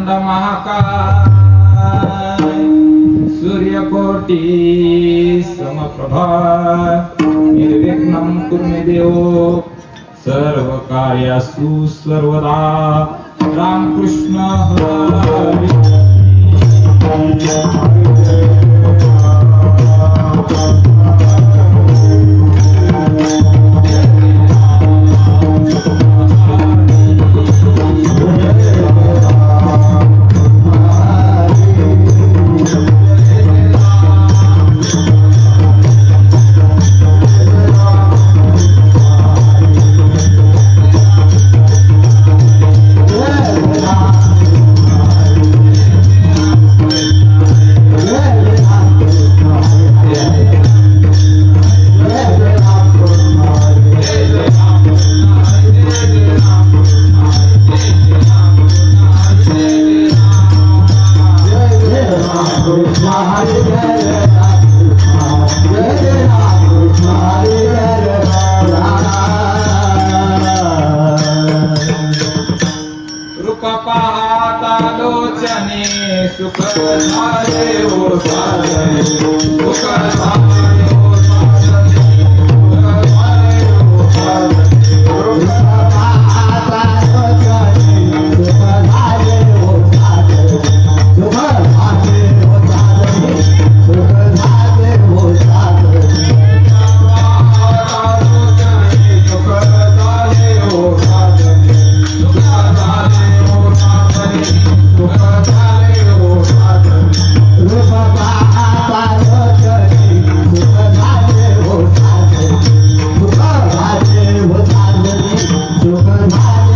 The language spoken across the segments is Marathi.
वक्रतुंड महाकाय सूर्यकोटी समप्रभा निर्विघ्नं कुरु मे देव सर्व कार्यासु सर्वदा रामकृष्ण हरी सुख झाले ओ साजने सुख झाले ओ साजने सुख झाले ओ साजने सुख झाले ओ साजने सुख झाले ओ साजने सुख झाले ओ साजने सुख झाले ओ साजने सुख झाले ओ साजने सुख झाले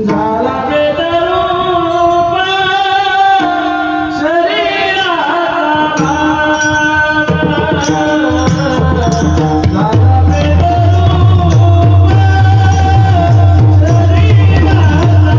झाला बेदरूप शरीराचा झाला बेदरूप शरीराचा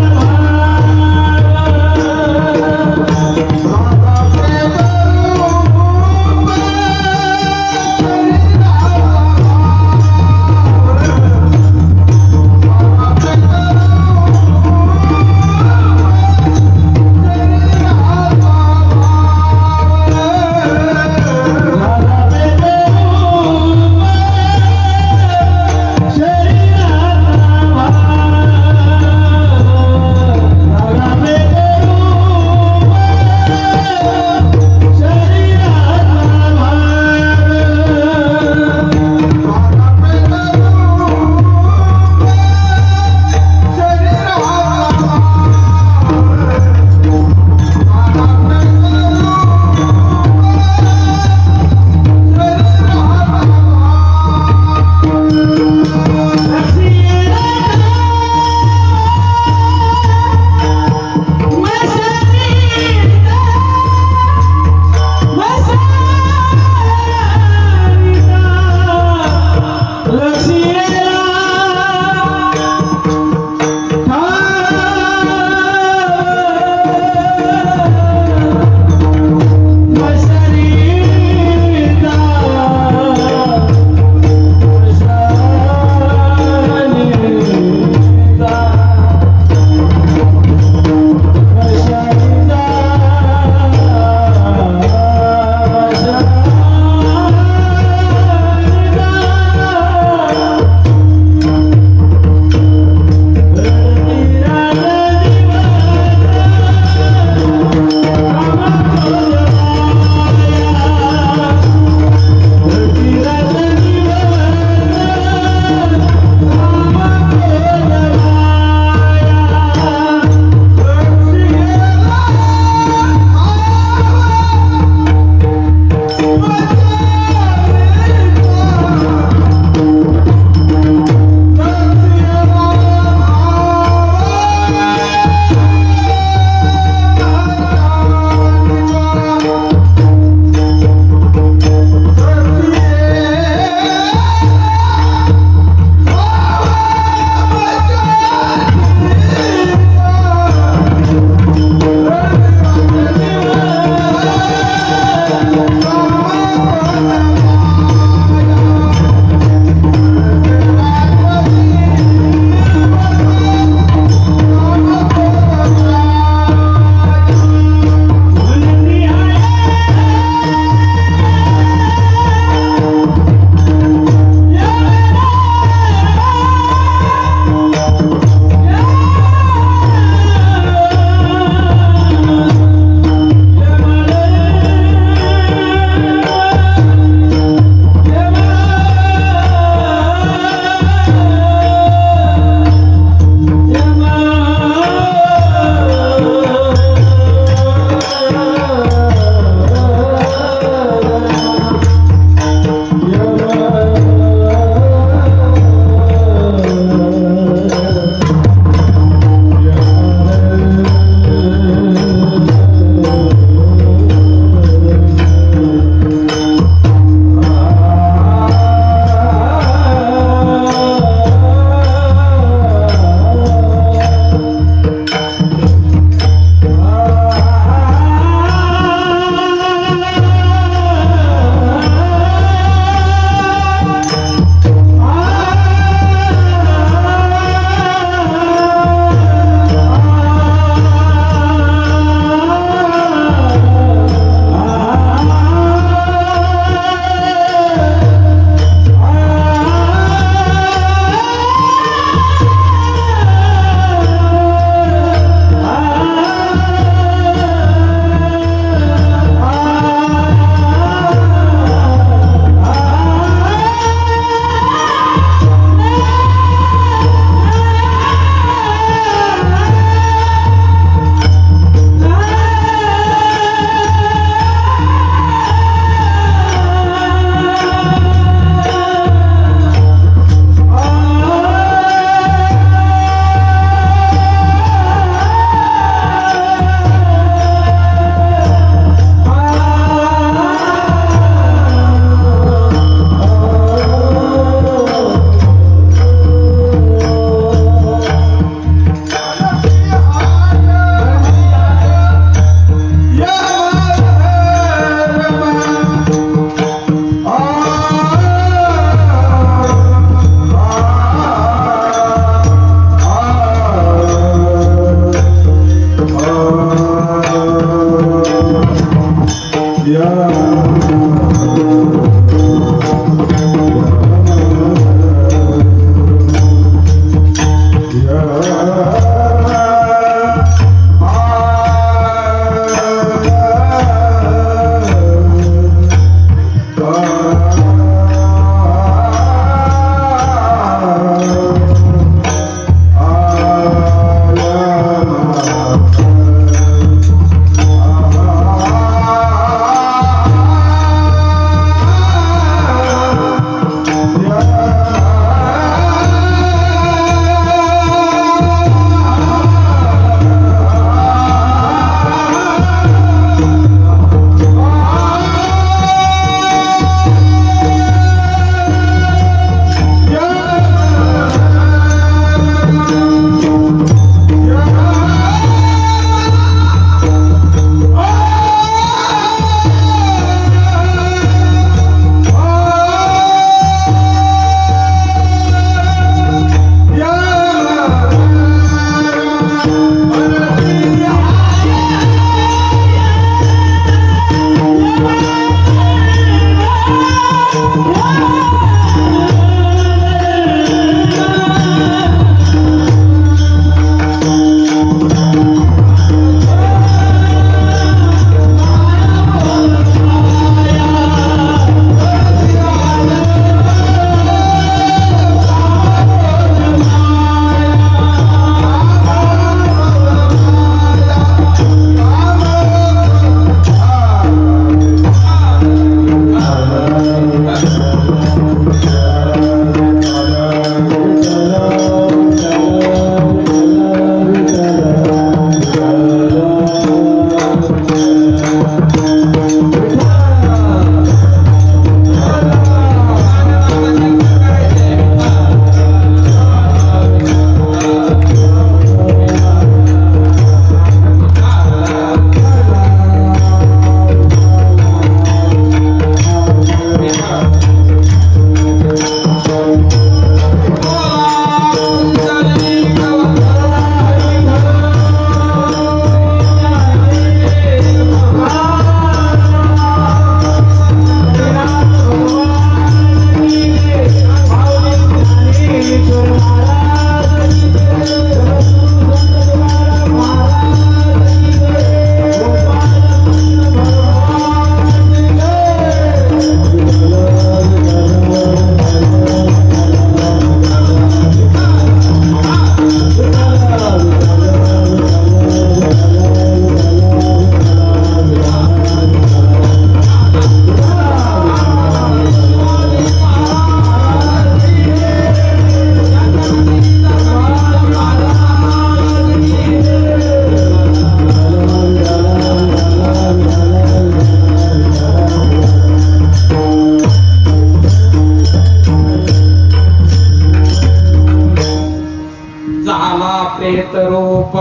झाला प्रेत रूप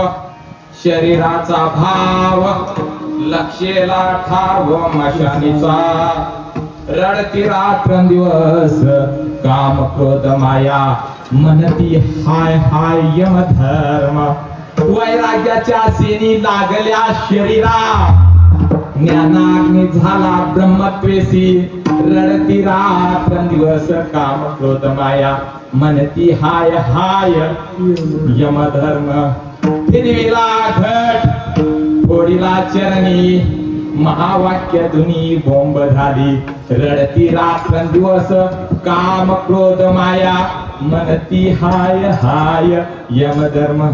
शरीराचा भाव लक्षेला ठाव मशानीचा रडती रात्रंदिवस काम क्रोध माया म्हणती हाय हाय यमधर्म वैराग्याच्या सेनी लागल्या शरीरा ज्ञानाग्नी झाला ब्रह्मत्वेसी रडती रात्रंदिवस काम क्रोध माया म्हणती हाय हाय यमधर्म फिरविला घट फोडीला चरणी महावाक्य धुनी बोंब झाली रडती रात्रंदिवस काम क्रोध माया म्हणती हाय हाय यमधर्म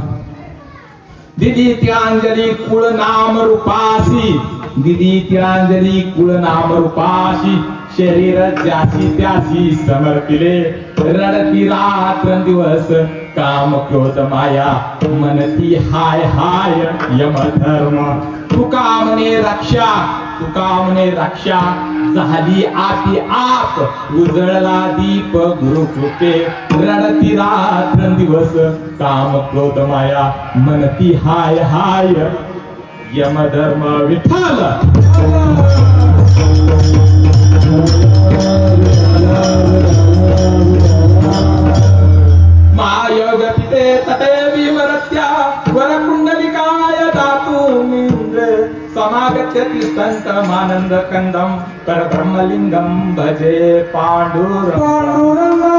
दिदी तिळांजली कुळ नाम रूपासी दिदी तिळांजली कुळ नाम रूपाशी शरीर ज्यासी त्यासी समर्पिले रडती रात्रंदिवस काम क्रोध माया म्हणती हाय हाय यमधर्म तुका म्हणे रक्षा झाली आपी आप उजळला दीप गुरुकृपे रडती रात्रंदिवस काम क्रोध माया म्हणती हाय हाय यमधर्म विठ्ठल महायोग पिते तटे विवरत्या वरकुंडलिकाय धातुमिंद्र समागत्य तिष्ठन्तमानन्द कंदं परब्रह्मलिंगं भजे पांडुरंग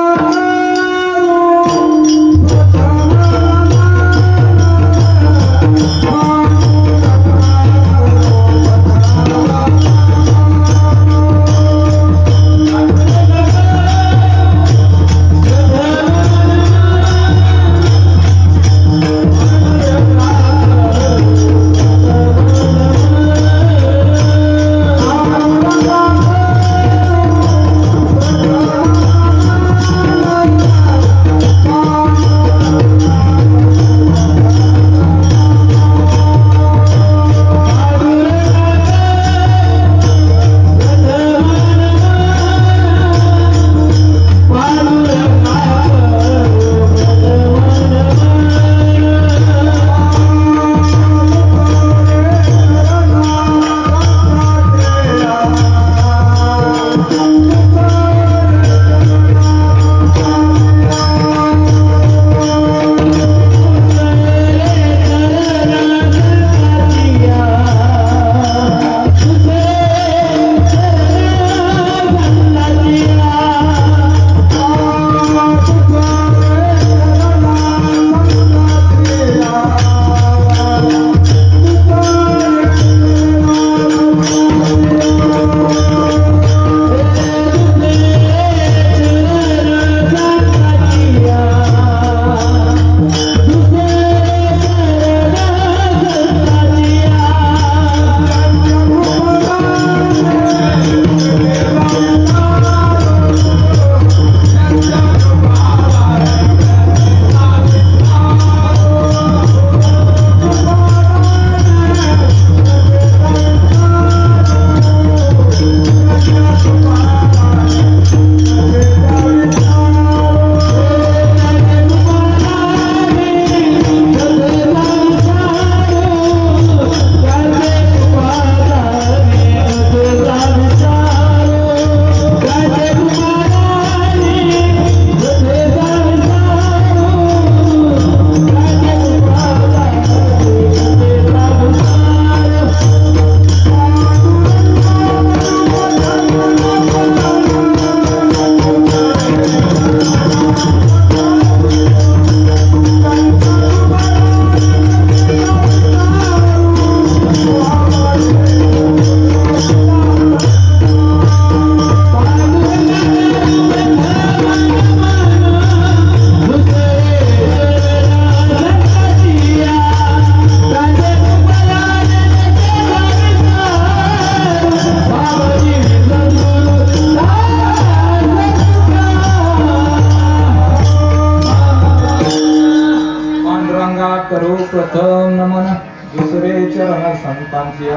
करू प्रथम नमन दुसरे चरण संतांची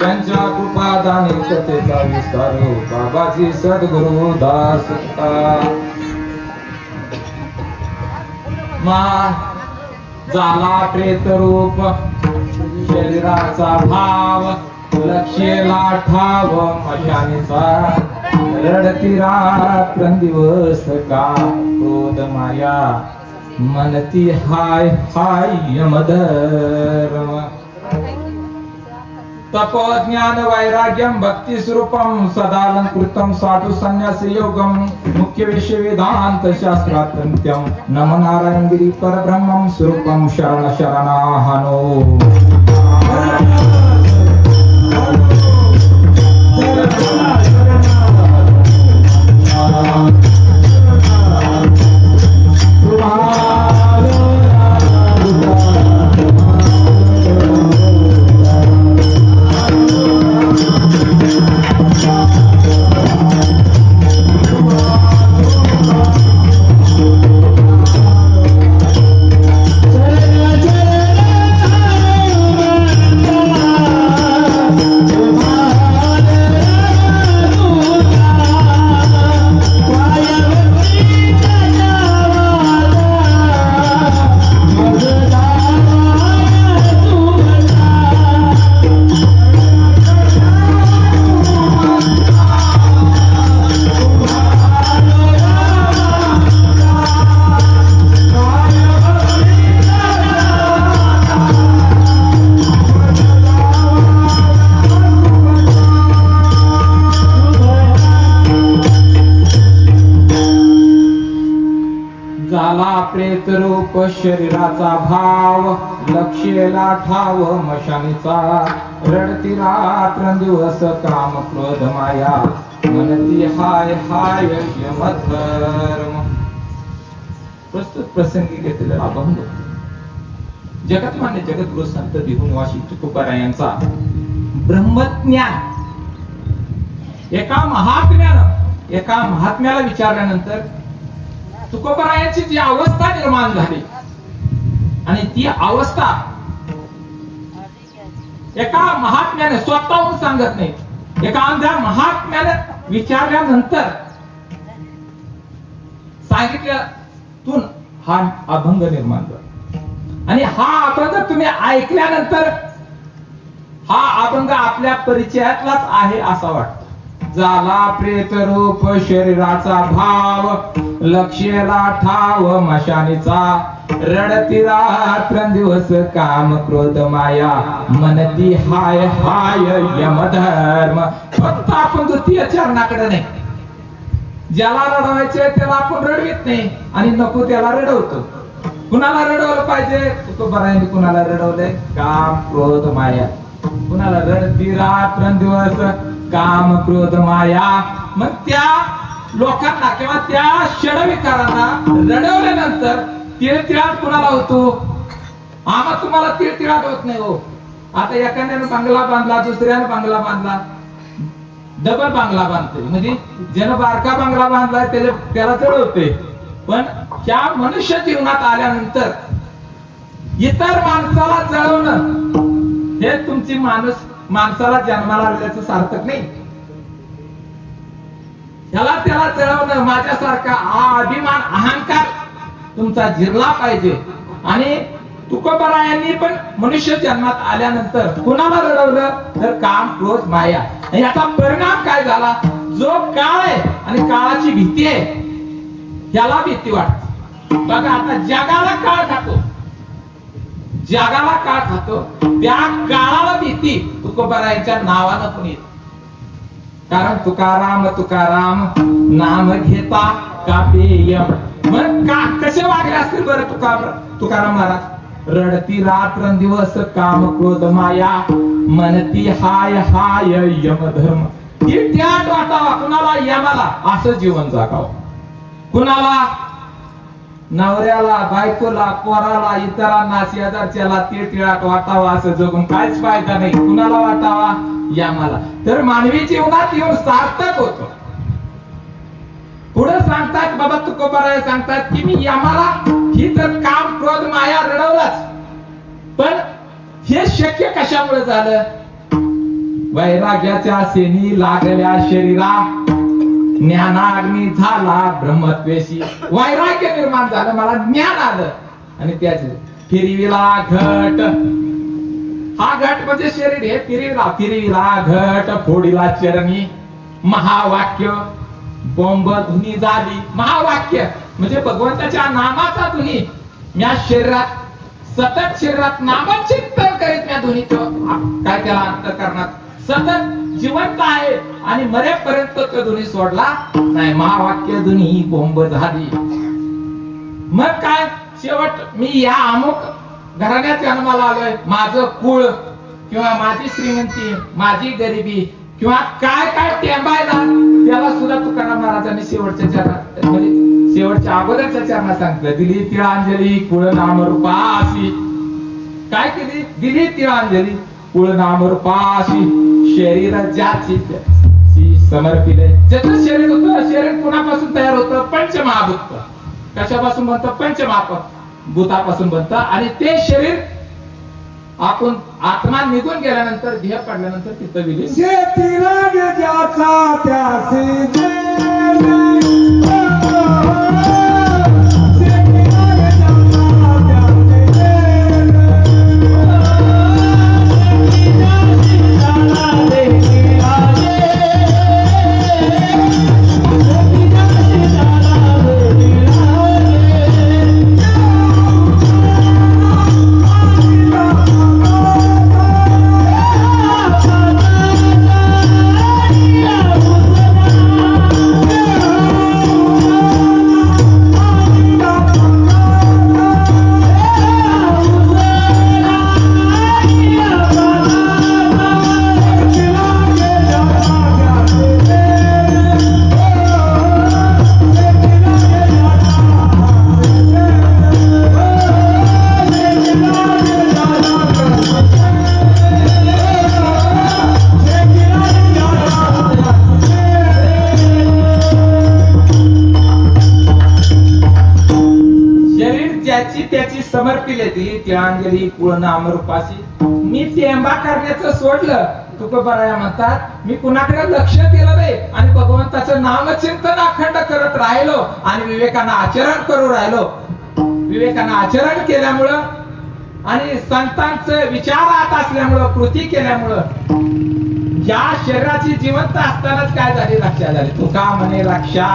त्यांच्या कृपादानी कथेचा विस्तार बाबाजी सद्गुरु दास झाला प्रेत रूप शरीराचा भाव लक्षेला ठाव मशानीचा रडती रात्रंदिवस का क्रोध माया मनती हाय हाय यमधर्म तपो ज्ञान वैराग्यम भक्ति स्वरूपम सदालंकृतम साधु संन्यास योगम मुख्य विषय वेदांत शास्त्रात्यंत्यम नम नारायण गिरी परब्रह्मम स्वरूपम शरण शरणाहनो प्रेत रूप शरीराचा भाव लक्षेला ठाव मशानीचा रडती रात्रंदिवस काम क्रोध माया मनती हाय हाय यमधर्म प्रस्तुत प्रसंगी घेतलेला अभंग जगतमान्य जगद्गुरु संत दिहुनिवासी तुकोबारायांचा ब्रह्मज्ञान एका महात्म्याला विचारल्यानंतर तुकोबारायांची जी अवस्था निर्माण झाली आणि ती अवस्था एका महात्म्याने स्वतःहून सांगत नाही एका अंधा महात्म्याने विचारल्यानंतर सांगितल्यातून हा अभंग निर्माण झाला आणि हा अभंग तुम्ही ऐकल्यानंतर हा अभंग आपल्या परिचयातलाच आहे असा वाटतो झाला प्रेत रूप शरीराचा भाव लक्षेला ठाव मशानीचा रडती रात्रंदिवस काम क्रोध माया मनती हाय हाय यमधर्म फक्त आपण द्वितीय चरणाकडे नाही ज्याला रडवायचे त्याला आपण रडवीत नाही आणि नको त्याला रडवतो कुणाला रडवलं पाहिजे तुकोबारायांनी कुणाला रडवलंय काम क्रोध माया कुणाला रडती रात्रंदिवस काम क्रोध माया मग त्या लोकांना किंवा त्या षडविकारांना रडवल्यानंतर तिळतिळाट कुणाला होतो आम्हा तुम्हाला तिळतिळाट होत नाही हो आता एखाद्याने बंगला बांधला दुसऱ्याने बंगला बांधला डबल बंगला बांधते म्हणजे ज्यानं बारका बंगला बांधलाय त्याला चढवते पण त्या मनुष्य जीवनात आल्यानंतर इतर माणसाला जळवणं हे तुमची माणसाला जन्माला आल्याचं सार्थक नाही त्याला जळवणं माझ्यासारखा हा अभिमान अहंकार तुमचा जिरला पाहिजे आणि तुकोबारायांनी पण मनुष्य जन्मात आल्यानंतर कुणाला रडवलं तर काम क्रोध माया याचा परिणाम काय झाला जो काळ आहे आणि काळाची भीती आहे याला भीती वाटते बघा आता जगाला काळ खातो त्या काळाला भीती तुकोबारायांच्या नावानं पण येते कारण तुकाराम नाम घेता कापेयम मग का कसे वागले असतील बरं तुकाराम महाराज रडती रात्रंदिवस काम क्रोध माया मनती हाय हाय यमधर्म त्यात वाटावा कुणाला यमाला असं जीवन जगावं कुणाला नवऱ्याला बायकोला पोराला इतरांना शेजारच्याला तिळतिळाट वाटावा असं जगून काहीच फायदा नाही कुणाला वाटावा यमाला तर मानवी जीवनात येऊन सार्थक होतो पुढे सांगतात बाबा तुकोबाराय सांगतात की मी यमाला ही तर काम क्रोध माया रडवलाच पण हे शक्य कशामुळे झालं वैराग्याच्या सेनी लागल्या शरीरा ज्ञानाग्नी झाला ब्रह्मत्वेशी वैराग्य निर्माण झालं मला ज्ञान आलं आणि त्याच फिरविला घट, हा घट म्हणजे शरीर हे फिरविला घट, फोडिला चरणी, महावाक्य बोंब धुनी झाली. महावाक्य म्हणजे भगवंताच्या नामाचा धुनी म्या शरीरात सतत शरीरात नामचिंतन करीत म्या धुनी काय त्याला अंतःकरणात सतत जिवंत आहे आणि मरेपर्यंत तो धुनी सोडला नाही. महावाक्य धुनी बोंब झाली. मग काय शेवट मी या अमुक घराण्यात जन्माला आलोय, माझं कुळ किंवा माझी श्रीमंती, माझी गरिबी किंवा काय काय टेंबायला त्याला सुद्धा तुकाराम महाराजांनी शेवटच्या चरणात म्हणजे शेवटच्या अगोदरच्या चरणात सांगितलं. दिली तिळांजली कुळ नाम रूपासी. काय केली? दिली तिळांजली कुळ नाम रूपासी. शरीर ज्याची समर्पिले. ज्याचं शरीर होतं, शरीर कुणापासून तयार होतं? पंचमहाभूत. कशापासून बनतं? पंचमहाभूतापासून बनतं. आणि ते शरीर आपण आत्मा निघून गेल्यानंतर देह पडल्यानंतर तिथं विलीन. त्याची समर्पिले. दिली तिळांजली कुळ नाम रूपासी. मी टेंबा करण्याचं सोडलं. तुकोबाराया म्हणतात मी कुणाकडे लक्ष दिलं नाही आणि भगवंताचं नामचिंतन अखंड करत राहिलो आणि विवेकानं आचरण करू राहिलो. विवेकानं आचरण केल्यामुळं आणि संतांचं विचारात असल्यामुळं कृती केल्यामुळं या शरीराची जिवंत असतानाच काय झाली? रक्षा झाली. तुका म्हणे रक्षा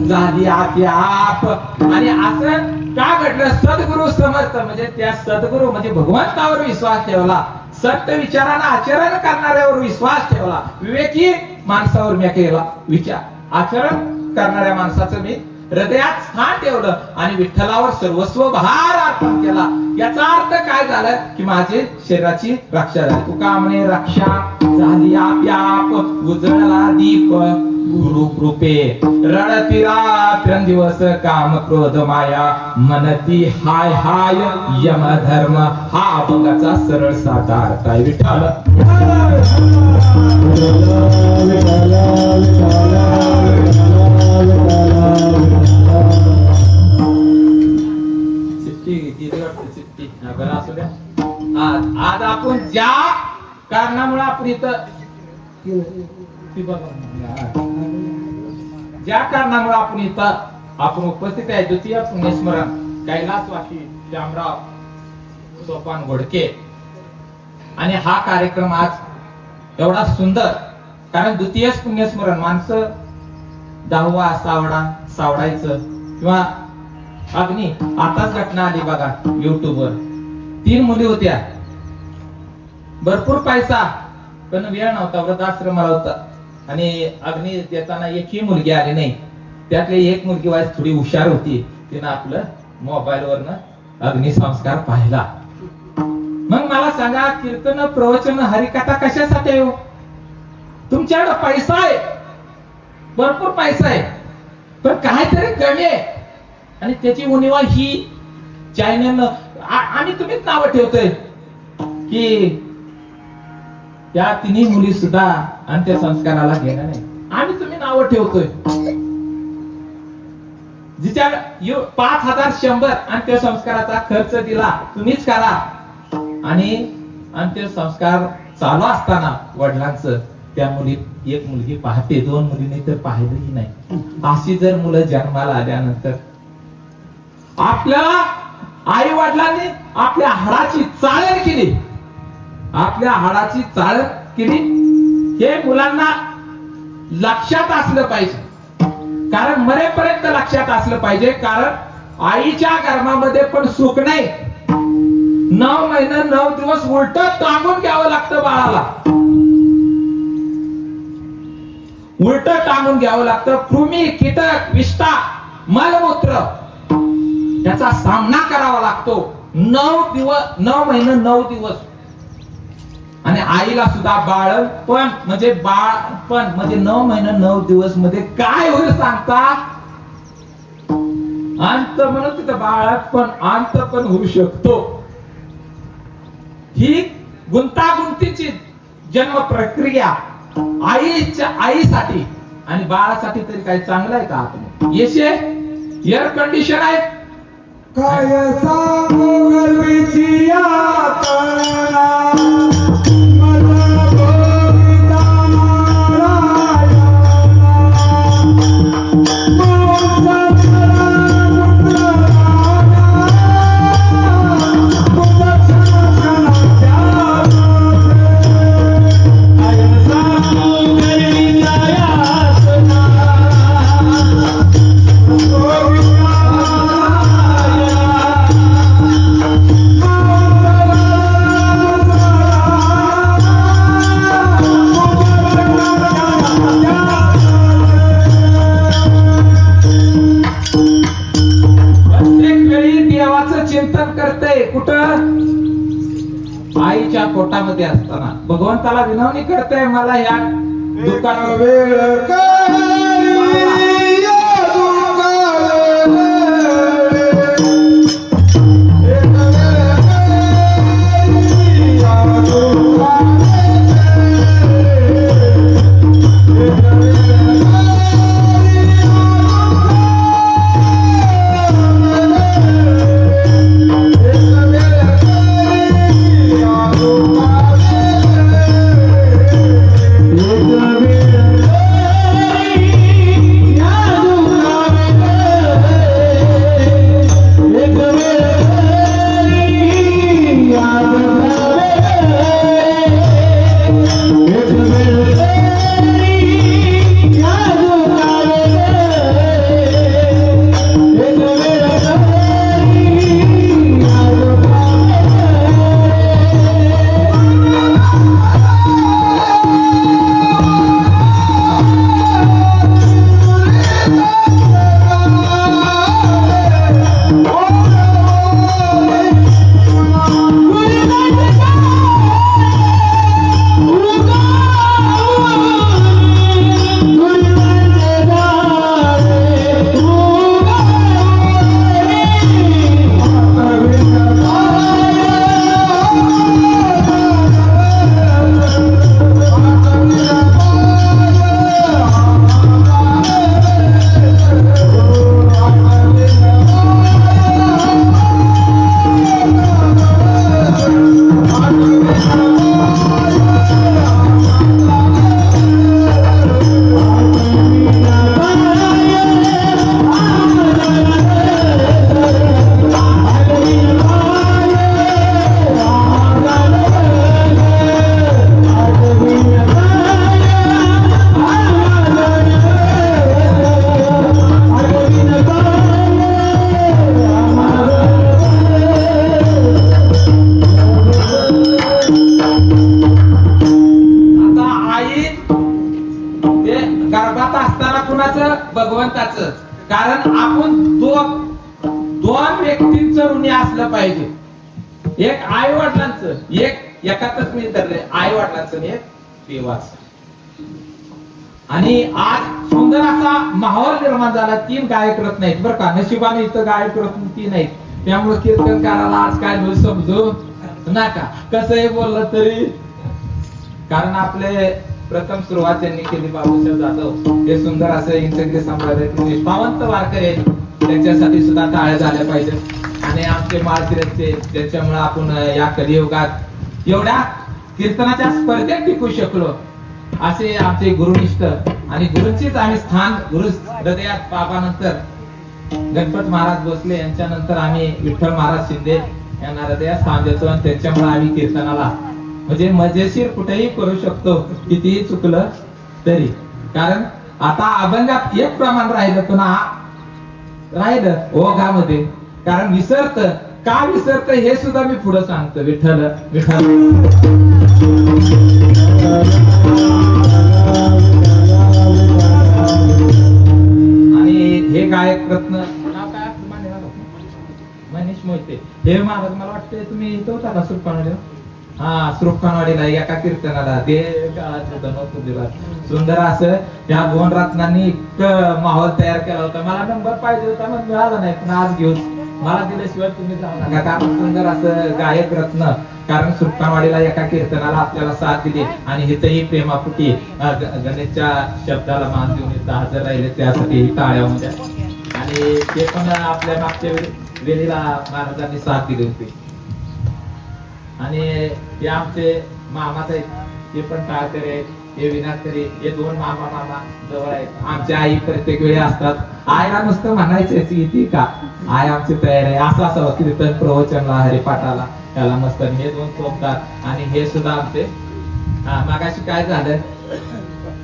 झाली आत्याप. आणि असं का घडलं? सद्गुरु समर्थ म्हणजे त्या सद्गुरु म्हणजे भगवंतावर विश्वास ठेवला, सत्य विचारानं आचरण करणाऱ्यावर विश्वास ठेवला, विवेकी माणसावर मी केला विचार आचरण करणाऱ्या माणसाचं मी हृदयात स्थान ठेवलं आणि विठ्ठलावर सर्वस्व भार अर्पण केला. याचा अर्थ काय झालं की माझी शरीराची रक्षा झाली. तुका म्हणे रक्षा झाली आप्याप. उजळला दीप गुरु कृपे. रडती रात्रंदिवस काम क्रोध माया. मनती हाय हाय यम धर्म. हा अभंगाचा सरळ साधा अर्थ आहे. विठ्ठल आज आपण ज्या कारणामुळे आपण इथं ज्या कारणामुळे आपण इथं आपण उपस्थित आहे द्वितीय पुण्यस्मरण कैलासवासी श्यामराव सोपान घोडके. आणि हा कार्यक्रम आज एवढा सुंदर कारण द्वितीय पुण्यस्मरण माणसं 10वा सावडायचं किंवा अग्नी. आताच घटना आली बघा युट्यूबवर. 3 मुली होत्या, भरपूर पैसा पण वेळ नव्हता, वृद्धाश्रमाला होता आणि अग्नी देताना एकही मुलगी आली नाही. त्यातली एक मुलगी वाईस थोडी हुशार होती, तिनं आपलं मोबाईल वरनं अग्नी संस्कार पाहिला. मग मला सांगा कीर्तन प्रवचन हरिकथा कशासाठी आहे? तुमच्याकडे पैसा आहे, भरपूर पैसा आहे, पण काहीतरी कमी आहे आणि त्याची उणीवा ही चॅनल आणि तुम्हीच नाव ठेवतोय की त्या 3 मुली सुद्धा अंत्यसंस्काराला गेल्या नाही आणि तुम्ही नाव ठेवतोय. जिच्या 5100 अंत्यसंस्काराचा खर्च दिला तुम्हीच करा आणि अंत्यसंस्कार चालू असताना वडिलांचं त्या मुलीत एक मुलगी पाहते, 2 मुलींनी तर पाहिलंही नाही. अशी जर मुलं जन्माला आल्यानंतर आपल्याला आई वडिलांनी आपल्या हाडाची चाळण केली, आपल्या हाडाची चाळण केली, हे मुलांना लक्षात असलं पाहिजे. कारण मरेपर्यंत लक्षात असलं पाहिजे. कारण आईच्या गर्भामध्ये पण सुख नाही. 9 महिने 9 दिवस उलट टांगून घ्यावं लागतं बाळाला, उलट टांगून घ्यावं लागतं. कृमी, कीटक, विष्ठा, मलमूत्र याचा सामना करावा लागतो 9 महिने 9 दिवस. आणि आईला सुद्धा बाळपण म्हणजे 9 महिने 9 दिवस मध्ये काय होईल सांगता? अंत म्हणून तिथं बाळपण अंत पण होऊ शकतो. ही गुंतागुंतीची जन्म प्रक्रिया आईसाठी आणि बाळासाठी तरी काही चांगलं आहे का? आपण येशे एअर कंडिशन आहे. काय सांगू गर्वीची यातना चिंतन करते कुठं? आईच्या पोटामध्ये असताना भगवंताला विनवणी करते, मला ह्या दुःखात वेळ भगवंताचं. कारण आपण दोन व्यक्तींचं ऋणी असलं पाहिजे. एक आई वडिलांचं, एकातच मी धरले आई वडिलांचं, एक देवाचं. आणि आज सुंदर असा माहोल निर्माण झाला. 3 गायक रत्न आहेत बरं का, नशिबाने इथं गायक रत्न 3 आहेत. त्यामुळे कीर्तनकाराला आज काय बोल समजू नका, कसंही बोललं तरी. कारण आपले प्रथम सुरुवात त्यांनी केली बाबूसाहेब जाधव, हे सुंदर असे इंचगिरी संप्रदायातील निष्ठावंत वारकरी आहेत. त्यांच्यासाठी सुद्धा टाळ्या झाल्या पाहिजेत. आणि आमचे माळशिरसचे, ज्याच्यामुळे आपण या कलियुगात एवढ्या कीर्तनाच्या स्पर्धेत टिकू शकलो, असे आमचे गुरुनिष्ठ आणि गुरुंचीच आम्ही स्थान गुरु हृदयात बाबानंतर गणपत महाराज भोसले यांच्या नंतर आम्ही विठ्ठल महाराज शिंदे यांना हृदयात स्थान देतो आणि त्याच्यामुळे आम्ही कीर्तनाला म्हणजे मजेशीर कुठेही करू शकतो, कितीही चुकलं तरी. कारण आता अभंगात एक प्रमाण राहिलं, पुन्हा राहिलं ओघामध्ये. कारण विसरत का विसरत हे सुद्धा मी पुढे सांगतो. विठ्ठल विठ्ठल आणि हे गायक रत्न नाव काय आपलं मान्य झालं? मनीष मोहिते. हे महाराज मला वाटतं तुम्ही इथं होता का सुरपानवाडीला? हा, सुरपानवाडीला एका कीर्तनाला ते सुंदर असं या दोन रत्नांनी इतकं माहोल तयार केला होता. मला नंबर पाहिजे होता मग मिळाला नाही, पण आज घेऊन मला दिल्याशिवाय तुम्ही जाऊ नका. कारण सुंदर असं गायक रत्न. कारण सुरपानवाडीला एका कीर्तनाला आपल्याला साथ दिली आणि इथंही प्रेमापुटी गणेशच्या शब्दाला मान देऊन इथं हजर राहिले, त्यासाठी टाळ्यामध्ये. आणि ते पण आपल्या मागच्या वेळेला महाराजांनी साथ दिली होती. आणि हे आमचे मामाच आहेत, ते पण टाळकरी आहेत, हे विनाकरी. हे दोन मामा जवळ आहेत. आमच्या आई प्रत्येक वेळी असतात. आईला नुसतं म्हणायचं येते का, आई आमची तयार आहे. असं असावं कीर्तन प्रवचनला हरिपाठाला त्याला मस्त. हे दोन चोपदार आणि हे सुद्धा आमचे. मागाशी काय झालं,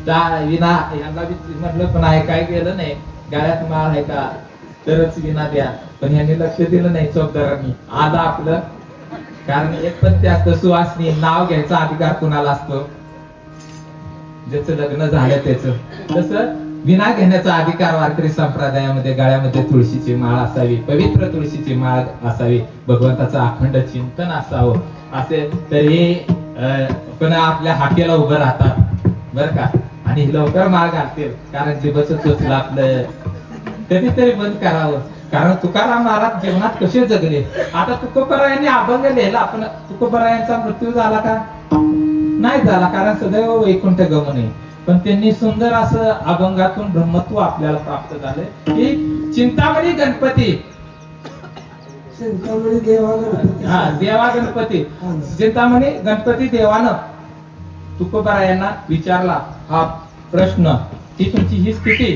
त्या विना यांना म्हटलं पण आहे काय गेलं नाही, गाड्यात माळ आहे का तरच विना द्या, पण यांनी लक्ष दिलं नाही चोपदारांनी. आला आपलं. कारण एक पण ते असतं सुवासनी, नाव घ्यायचा अधिकार कुणाला असतो? ज्याचं लग्न झालं त्याचं. तसं विना घेण्याचा अधिकार वारकरी संप्रदायामध्ये गळ्यामध्ये तुळशीची माळ असावी, पवित्र तुळशीची माळ असावी, भगवंताचं अखंड चिंतन असावं असे. तर हे पण आपल्या हाकेला उभं राहतात बरं का, आणि लवकर माळ घालतील. कारण जिभचं चोचलं आपलं कधीतरी बंद करावं. कारण तुकाराम महाराज जीवनात कसे जगले. आता तुकोबरायांनी अभंग लिहिला, पण तुकोबरायांचा मृत्यू झाला का? नाही झाला, कारण सदैव वैकुंठ गमन. पण त्यांनी सुंदर असं अभंगातून ब्रह्मत्व आपल्याला प्राप्त झालं की चिंतामणी गणपती, चिंतामणी देवा गणपती. हा देवा गणपती, चिंतामणी गणपती देवानं तुकोबरायांना विचारला हा प्रश्न की तुमची ही स्थिती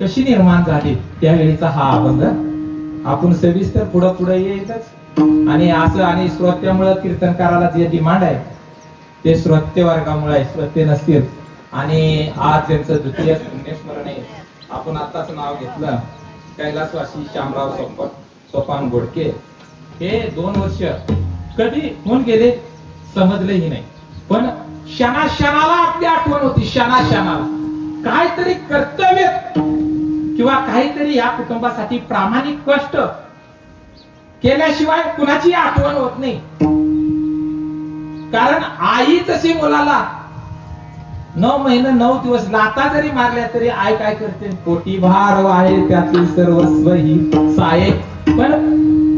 कशी निर्माण झाली. त्यावेळीचा हा अभंग आपण सविस्तर पुढे पुढे येईलच. आणि असं आणि श्रोत्यामुळे कीर्तनकाराला जे डिमांड आहे ते श्रोते वर्गामुळे, श्रोते नसतील. आणि आज त्यांचं द्वितीय पुण्यस्मरण आहे. आपण आताच नाव घेतलं कैलासवासी शामराव सोपान गोडके. हे 2 वर्ष कधी होऊन गेले समजलेही नाही, पण क्षणाला आपली आठवण होती. क्षणाला काहीतरी कर्तव्य किंवा काहीतरी या कुटुंबासाठी प्रामाणिक कष्ट केल्याशिवाय कुणाची आठवण होत नाही. कारण आई जशी मुलाला 9 महिने 9 दिवस लाता जरी मारल्या तरी आई काय करते, पोटी भार आहे त्यातील सर्वस्व ही साये. पण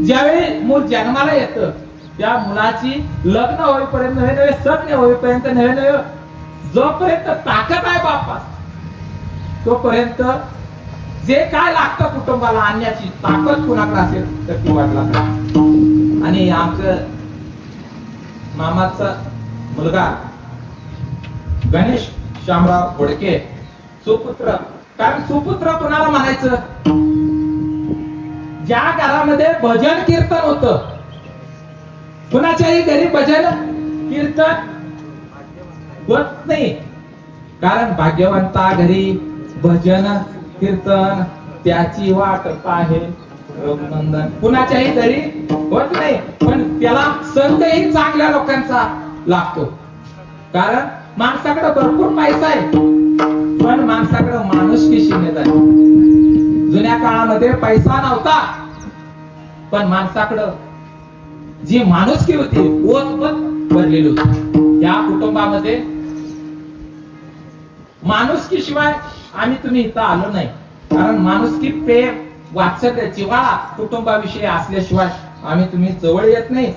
ज्यावेळी मूल जन्माला येतं त्या मुलाची लग्न होईपर्यंत, नवे नवे सज्ञ होईपर्यंत, नवे नवे जोपर्यंत ताकद आहे बापात तोपर्यंत जे काय लागतं कुटुंबाला आणण्याची ताकद कुणाकडे असेल तर ती वाटला. आणि आमचं मामाचा मुलगा गणेश शामराव गोडके सुपुत्र. कारण सुपुत्र कुणाला म्हणायचं? ज्या घरामध्ये भजन कीर्तन होतं, कुणाच्याही घरी भजन कीर्तन होत नाही. कारण भाग्यवंता घरी भजन कीर्तन त्याची वाट आहे रघुनंदन. कुणाच्याही घरी होत नाही, पण त्याला संतही चांगल्या लोकांचा लागतो. कारण माणसाकडे भरपूर पैसा आहे, पण माणसाकडे माणुसकी सीमित आहे. जुन्या काळामध्ये पैसा नव्हता, पण माणसाकडं जी माणुसकी होती ओतपत भरलेली होती. या कुटुंबामध्ये माणुसकी शिवाय आम्ही तुम्ही इथं आलो नाही. कारण माणुसकी, प्रेम, वात्सल्य, जिव्हाळा कुटुंबाविषयी असल्याशिवाय आम्ही तुम्ही जवळ येत नाही.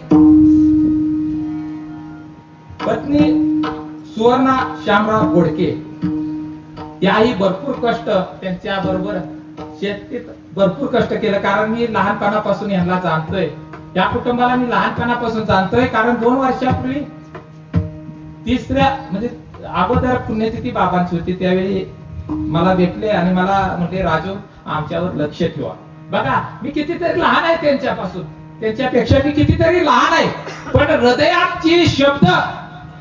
पत्नी सुवर्णा शामराव गोडके याही भरपूर कष्ट, त्यांच्या बरोबर शेतीत भरपूर कष्ट केलं. कारण मी लहानपणापासून यांना जाणतोय, या कुटुंबाला मी लहानपणापासून जाणतोय. कारण 2 वर्षापूर्वी तिसऱ्या म्हणजे अगोदर पुण्यतिथी बाबांची होती, त्यावेळी मला भेटले आणि मला म्हटले राजू आमच्यावर लक्ष ठेवा. बघा मी कितीतरी लहान आहे त्यांच्यापासून, त्यांच्यापेक्षा मी कितीतरी लहान आहे, पण हृदयाची शब्द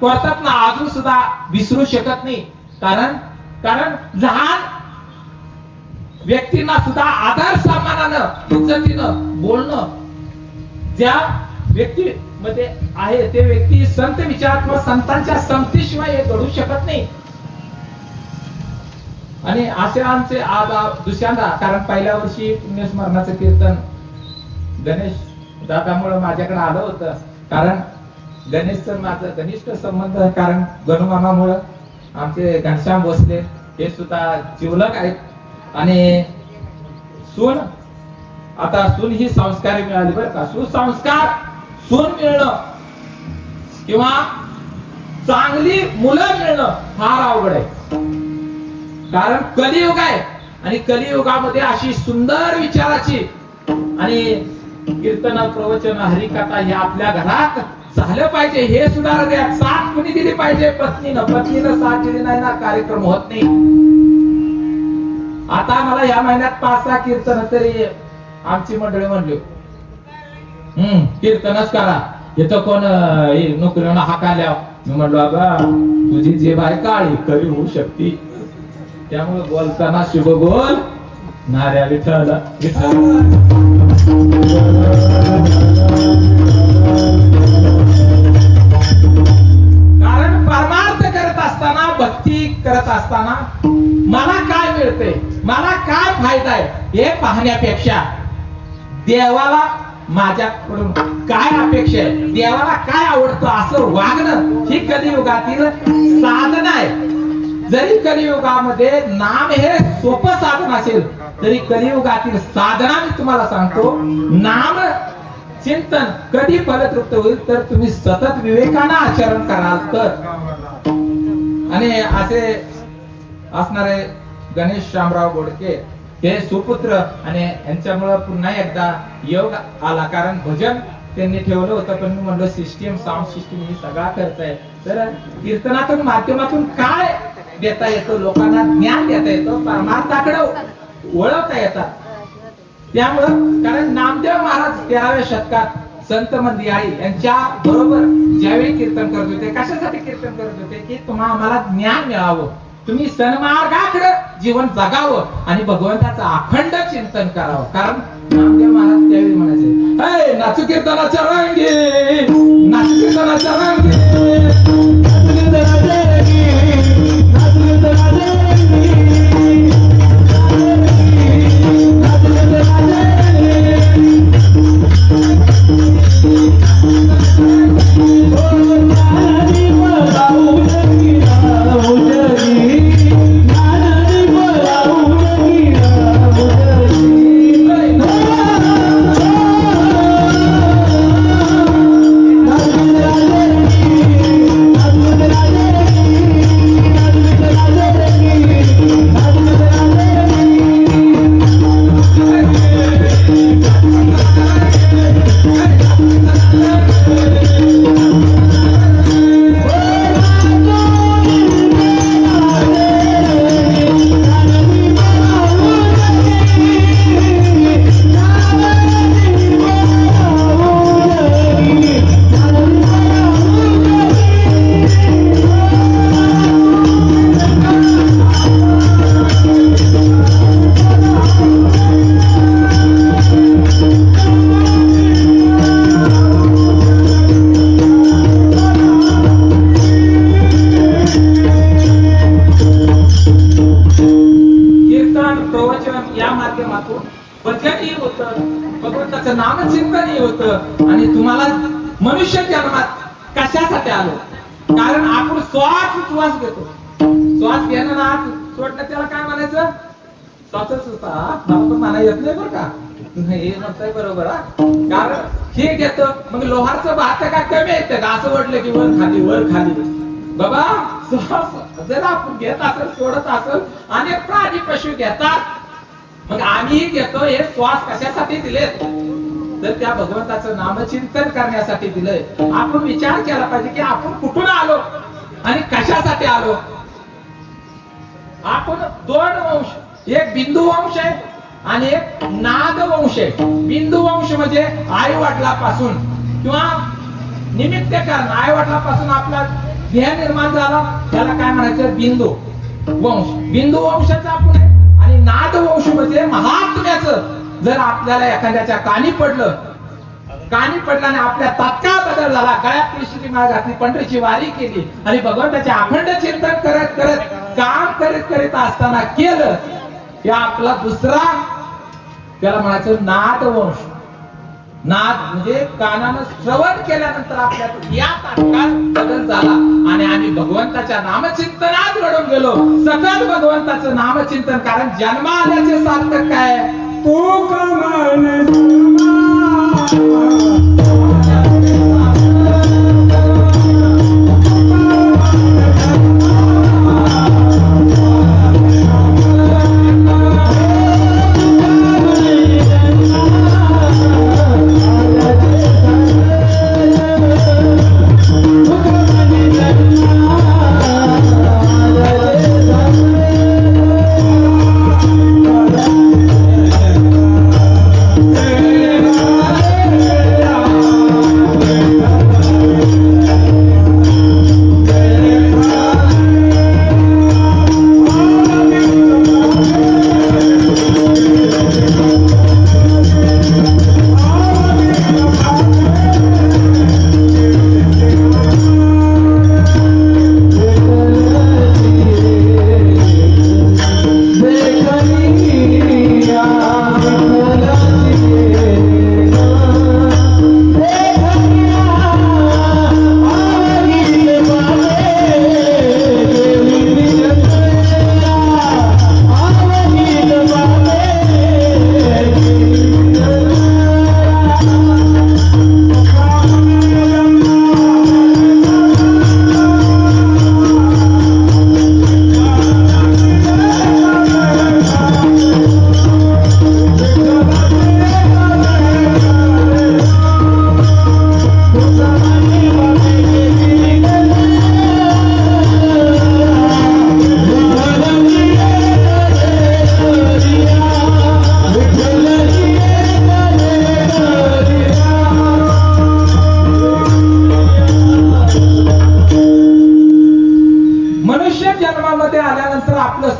करतात ना अजून सुद्धा विसरू शकत नाही. कारण लहान व्यक्तींना सुद्धा आदर सन्मानानं इज्जतीनं बोलणं ज्या व्यक्तीमध्ये आहे ते व्यक्ती संत विचार किंवा संतांच्या संगतीशिवाय हे घडू शकत नाही. आणि असे आमचे आज दुसऱ्यांदा, कारण पहिल्या वर्षी पुण्यस्मरणाचं कीर्तन गणेश दादामुळे माझ्याकडे आलं होतं. कारण गणेशचं माझं घनिष्ठ संबंध, कारण गणुमामामुळं आमचे घनश्याम भोसले हे सुद्धा जिवलग आहेत. आणि सून, आता सून ही संस्कारी मिळाली बरं का. सुसंस्कार सून मिळणं किंवा चांगली मुलं मिळणं फार अवघड आहे. कारण कलियुग आहे आणि कलियुगामध्ये अशी सुंदर विचाराची आणि कीर्तन, प्रवचन, हरिकथा हे आपल्या घरात झालं पाहिजे. हे सुद्धा हृदयात साथ कुणी दिली पाहिजे, पत्नीनं साथ दिली नाही ना कार्यक्रम होत नाही. आता मला या महिन्यात 5-6 कीर्तन तरी आमची मंडळी म्हणली कीर्तनच करा, इथं कोण नोकरीनं हाकाल्या. मी म्हणलो अगं तुझी जीभ आहे काळी करी होऊ शकते, त्यामुळे बोलताना शुभ बोल, नाऱ्या विठ्ठल विठ्ठल. कारण परमार्थ करत असताना, भक्ती करत असताना मला काय मिळते, मला काय फायदा आहे हे पाहण्यापेक्षा देवाला माझ्याकडून काय अपेक्षा आहे, देवाला काय आवडतं असं वागणं ही कलियुगातील साधना आहे. जरी कलियुगामध्ये नाम हे सोपं साधन असेल तरी कलियुगातील साधना मी तुम्हाला सांगतो, नाम चिंतन कधी फलतृप्त होईल तर तुम्ही सतत विवेकानं आचरण कराल तर. आणि असे असणारे गणेश शामराव बोडके हे सुपुत्र, आणि यांच्यामुळे पुन्हा एकदा योग आला. कारण भजन त्यांनी ठेवलं होतं, पण मी म्हणलं सिस्टीम, साऊंड सिस्टीम ही सगळा खर्च आहे. तर कीर्तनातून माध्यमातून काय देता येतं, लोकांना ज्ञान देता येतं, परमार्थाकडे वळवता येतात. त्यामुळं कारण नामदेव महाराज 13व्या शतकात संत मंदिराई यांच्या बरोबर ज्यावेळी कीर्तन करत होते, कशासाठी कीर्तन करत होते की तुम्हाला आम्हाला ज्ञान मिळावं, तुम्ही सन्मार्गाकडे जीवन जगावं आणि भगवंताचं अखंड चिंतन करावं. कारण नामदेव महाराज त्यावेळी म्हणायचे, नाचू कीर्तनाच्या रंगी, नाचू कीर्तनाच्या रंगी, नाचू कीर्तनाच्या रंगी, नाचू कीर्तनाच्या रंगी, नाचू कीर्तनाच्या भगवंताचं नामचिंतन होतं. आणि तुम्हाला मनुष्य जन्मात कशासाठी आलो, कारण आपण श्वास घेतो, श्वास घेणं ना सोडणं त्याला काय म्हणायचं, श्वासच होता. मला पण म्हणा येत नाही बरं का, हे म्हणताय बरोबर. कारण हे घेतो मग लोहारचं भात काय कमी येतं का, असं वाटलं की वर खाली वर खाली. बाबा श्वास जर आपण घेत असेल, सोडत असेल, अनेक प्राणी पशु घेतात, मग आम्ही घेतो. हे श्वास कशासाठी दिलेत तर त्या भगवंताचं नामचिंतन करण्यासाठी दिलंय. आपण विचार केला पाहिजे की आपण कुठून आलो आणि कशासाठी आलो. आपण 2 वंश, एक बिंदू वंश आहे आणि एक नाद वंश आहे. बिंदू वंश म्हणजे आई वडिलापासून किंवा निमित्त कारण आई वडिलापासून आपला देह निर्माण झाला त्याला काय म्हणायचं बिंदू वंश. बिंदू वंशाचा आपण आहे. आणि नाद वंश म्हणजे महात्म्याचं. जर आपल्याला एखाद्याच्या कानी पडलं आणि आपल्या तात्काळ बदल झाला, गळ्यात तुळशीची माळ घातली, पंढरीची वारी केली आणि भगवंताचे अखंड चिंतन करत करत काम करीत असताना केलं, या आपला दुसरा त्याला म्हणायचं नाद वंश. नाद म्हणजे कानानं श्रवण केल्यानंतर आपल्यात या तात्काळ बदल झाला आणि आम्ही भगवंताच्या नामचिंतनात घडून गेलो. सतत भगवंताचं नामचिंतन. कारण जन्म आल्याचे सार्थक काय? तू कमन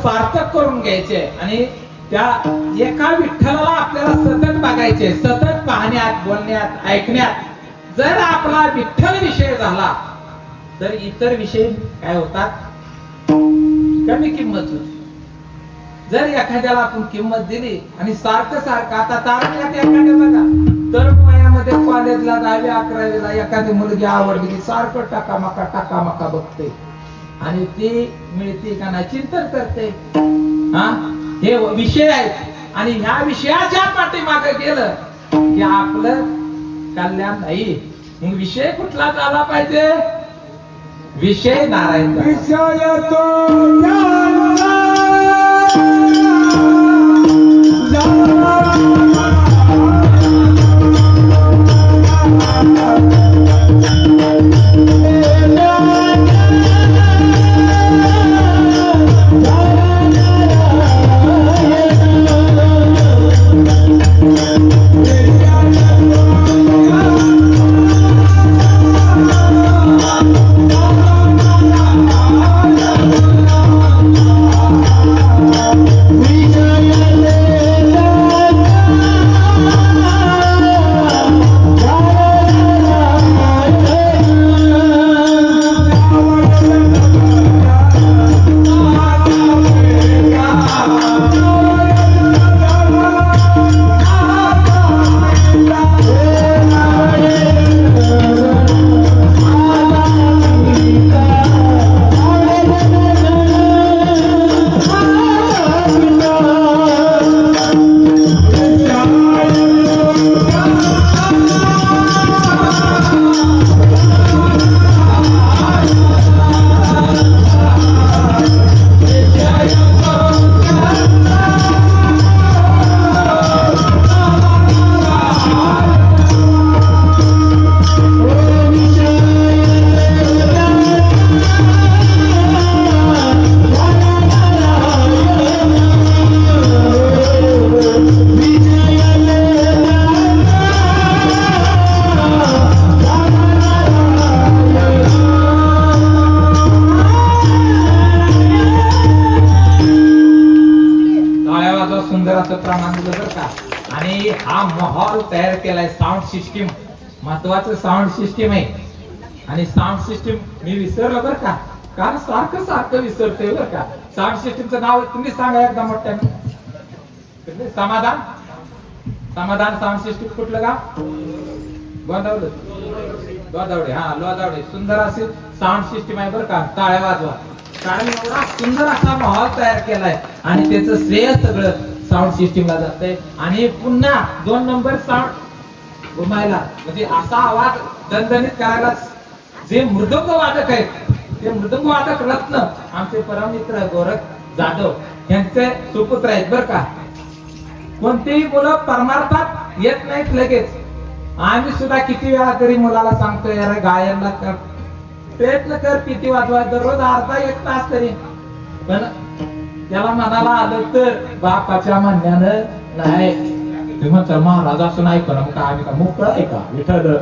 सार्थक करून घ्यायचे आणि त्या एका विठ्ठलाला आपल्याला सतत बघायचे, सतत पाहण्यात, बोलण्यात, ऐकण्यात. जर आपला विठ्ठल विषय झाला तर इतर विषय काय होतात? कमी किंमत होती. जर एखाद्याला आपण किंमत दिली आणि सारखं आता तारुण्यात एखाद्या बघा तरुण वयामध्ये कॉलेजला 10वी 11वीला एखादी मुलगी आवडली सारखं टाकामाका बघते आणि ती मिळते का नाही चिंतन करते. हा हे विषय आहेत आणि ह्या विषयाच्या पाठीमागे गेलं की आपलं कल्याण नाही. मग विषय कुठला झाला पाहिजे? विषय नारायण. विषय तो हा माहोल तयार केलाय. साऊंड सिस्टीम महत्वाचं साऊंड सिस्टीम आहे. आणि साऊंड सिस्टीम मी विसरलो बरं का, कारण सारखं सारखं विसरतोय बरं का. साऊंड सिस्टीमचं नाव तुम्ही सांगा एकदा मोठ्याने. समाधान समाधान साऊंड सिस्टीम कुठलं का? लोधावडे. हा लोधावडे. सुंदर असे साऊंड सिस्टीम आहे बरं का. टाळ्या वाजवा. कारण एवढा सुंदर असा माहोल तयार केलाय आणि त्याचं श्रेय सगळं साऊंड सिस्टीमला जातंय. आणि पुन्हा 2 नंबर साऊंड घुमायला म्हणजे असा आवाज दणदणीत करायला जे मृदंग वादक आहेत, ते मृदंग वादक रत्न आमचे परममित्र गोरख जाधव यांचे सुपुत्र आहेत बरं का. कोणतेही मुलं परमार्थात येत नाहीत लगेच. आम्ही सुद्धा किती वेळा तरी मुलाला सांगतोय अरे गायनला कर, प्रयत्न कर, किती वाजवा, दररोज अर्धा 1 तास तरी. पण त्याला मनाला आलं तर बापाच्या म्हणण्यानं नाही, तुम्ही म्हणता महाराज असं नाही करा, मग आम्ही का मोकळं आहे का विठ्ठल.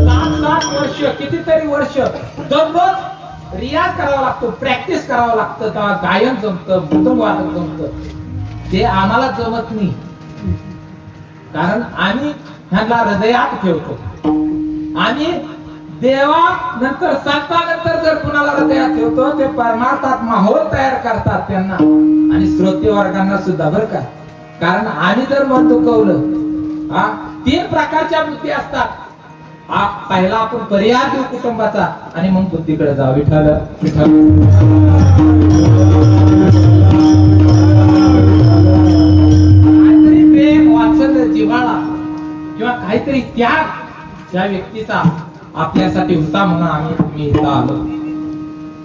7 वर्ष कितीतरी वर्ष दररोज रियाज करावा लागतो, प्रॅक्टिस करावं लागतं, तेव्हा गायन जमतं, मृदंग वादक जमतं. ते आम्हाला जमत नाही, कारण आम्ही ह्यांना हृदयात ठेवतो. आम्ही देवा नंतर संतानंतर जर कुणाला हृदयात ठेवतो, ते परमार्थात माहोल तयार करतात त्यांना आणि श्रोते वर्गांना सुद्धा बरं का. कारण आम्ही जर मन दुखवलं, 3 प्रकारच्या बुद्धी असतात. पहिला आपण पर्याय देऊ कुटुंबाचा आणि मग बुद्धीकडे जाऊ. विठ्ठल विठ्ठल. काहीतरी प्रेम, वात्सल्य, जिव्हाळा किंवा काहीतरी त्याग त्या व्यक्तीचा आपल्यासाठी होता म्हणून आम्ही इथं आलो.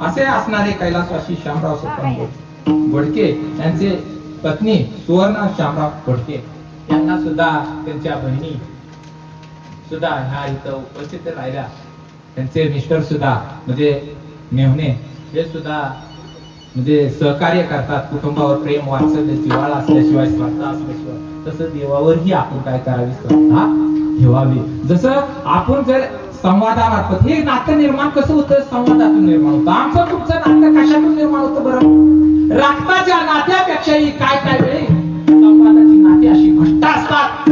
असे असणारे कैलासवासी शामराव सोपान घोडके यांचे पत्नी सुवर्ण शामराव घोडके यांना सुद्धा त्यांच्या बहिणी सुद्धा ह्या इथं उपस्थित राहिल्या. त्यांचे मिस्टर सुद्धा म्हणजे मेहणे हे सुद्धा म्हणजे सहकार्य करतात. कुटुंबावर प्रेम, वात्सल्य, जिव्हाळा असल्याशिवाय, श्रद्धा असल्याशिवाय तसं देवावरही आपण काय करावी, श्रद्धा ठेवावी. जसं आपण जर संवादामार्फत हे नातं निर्माण कसं होतं, संवादातून निर्माण होतं. आमचं तुमचं नातं कशातून निर्माण होतं बरं? रक्ताच्या नात्यापेक्षाही काय वेळी संवादाची नाती अशी घट्ट असतात.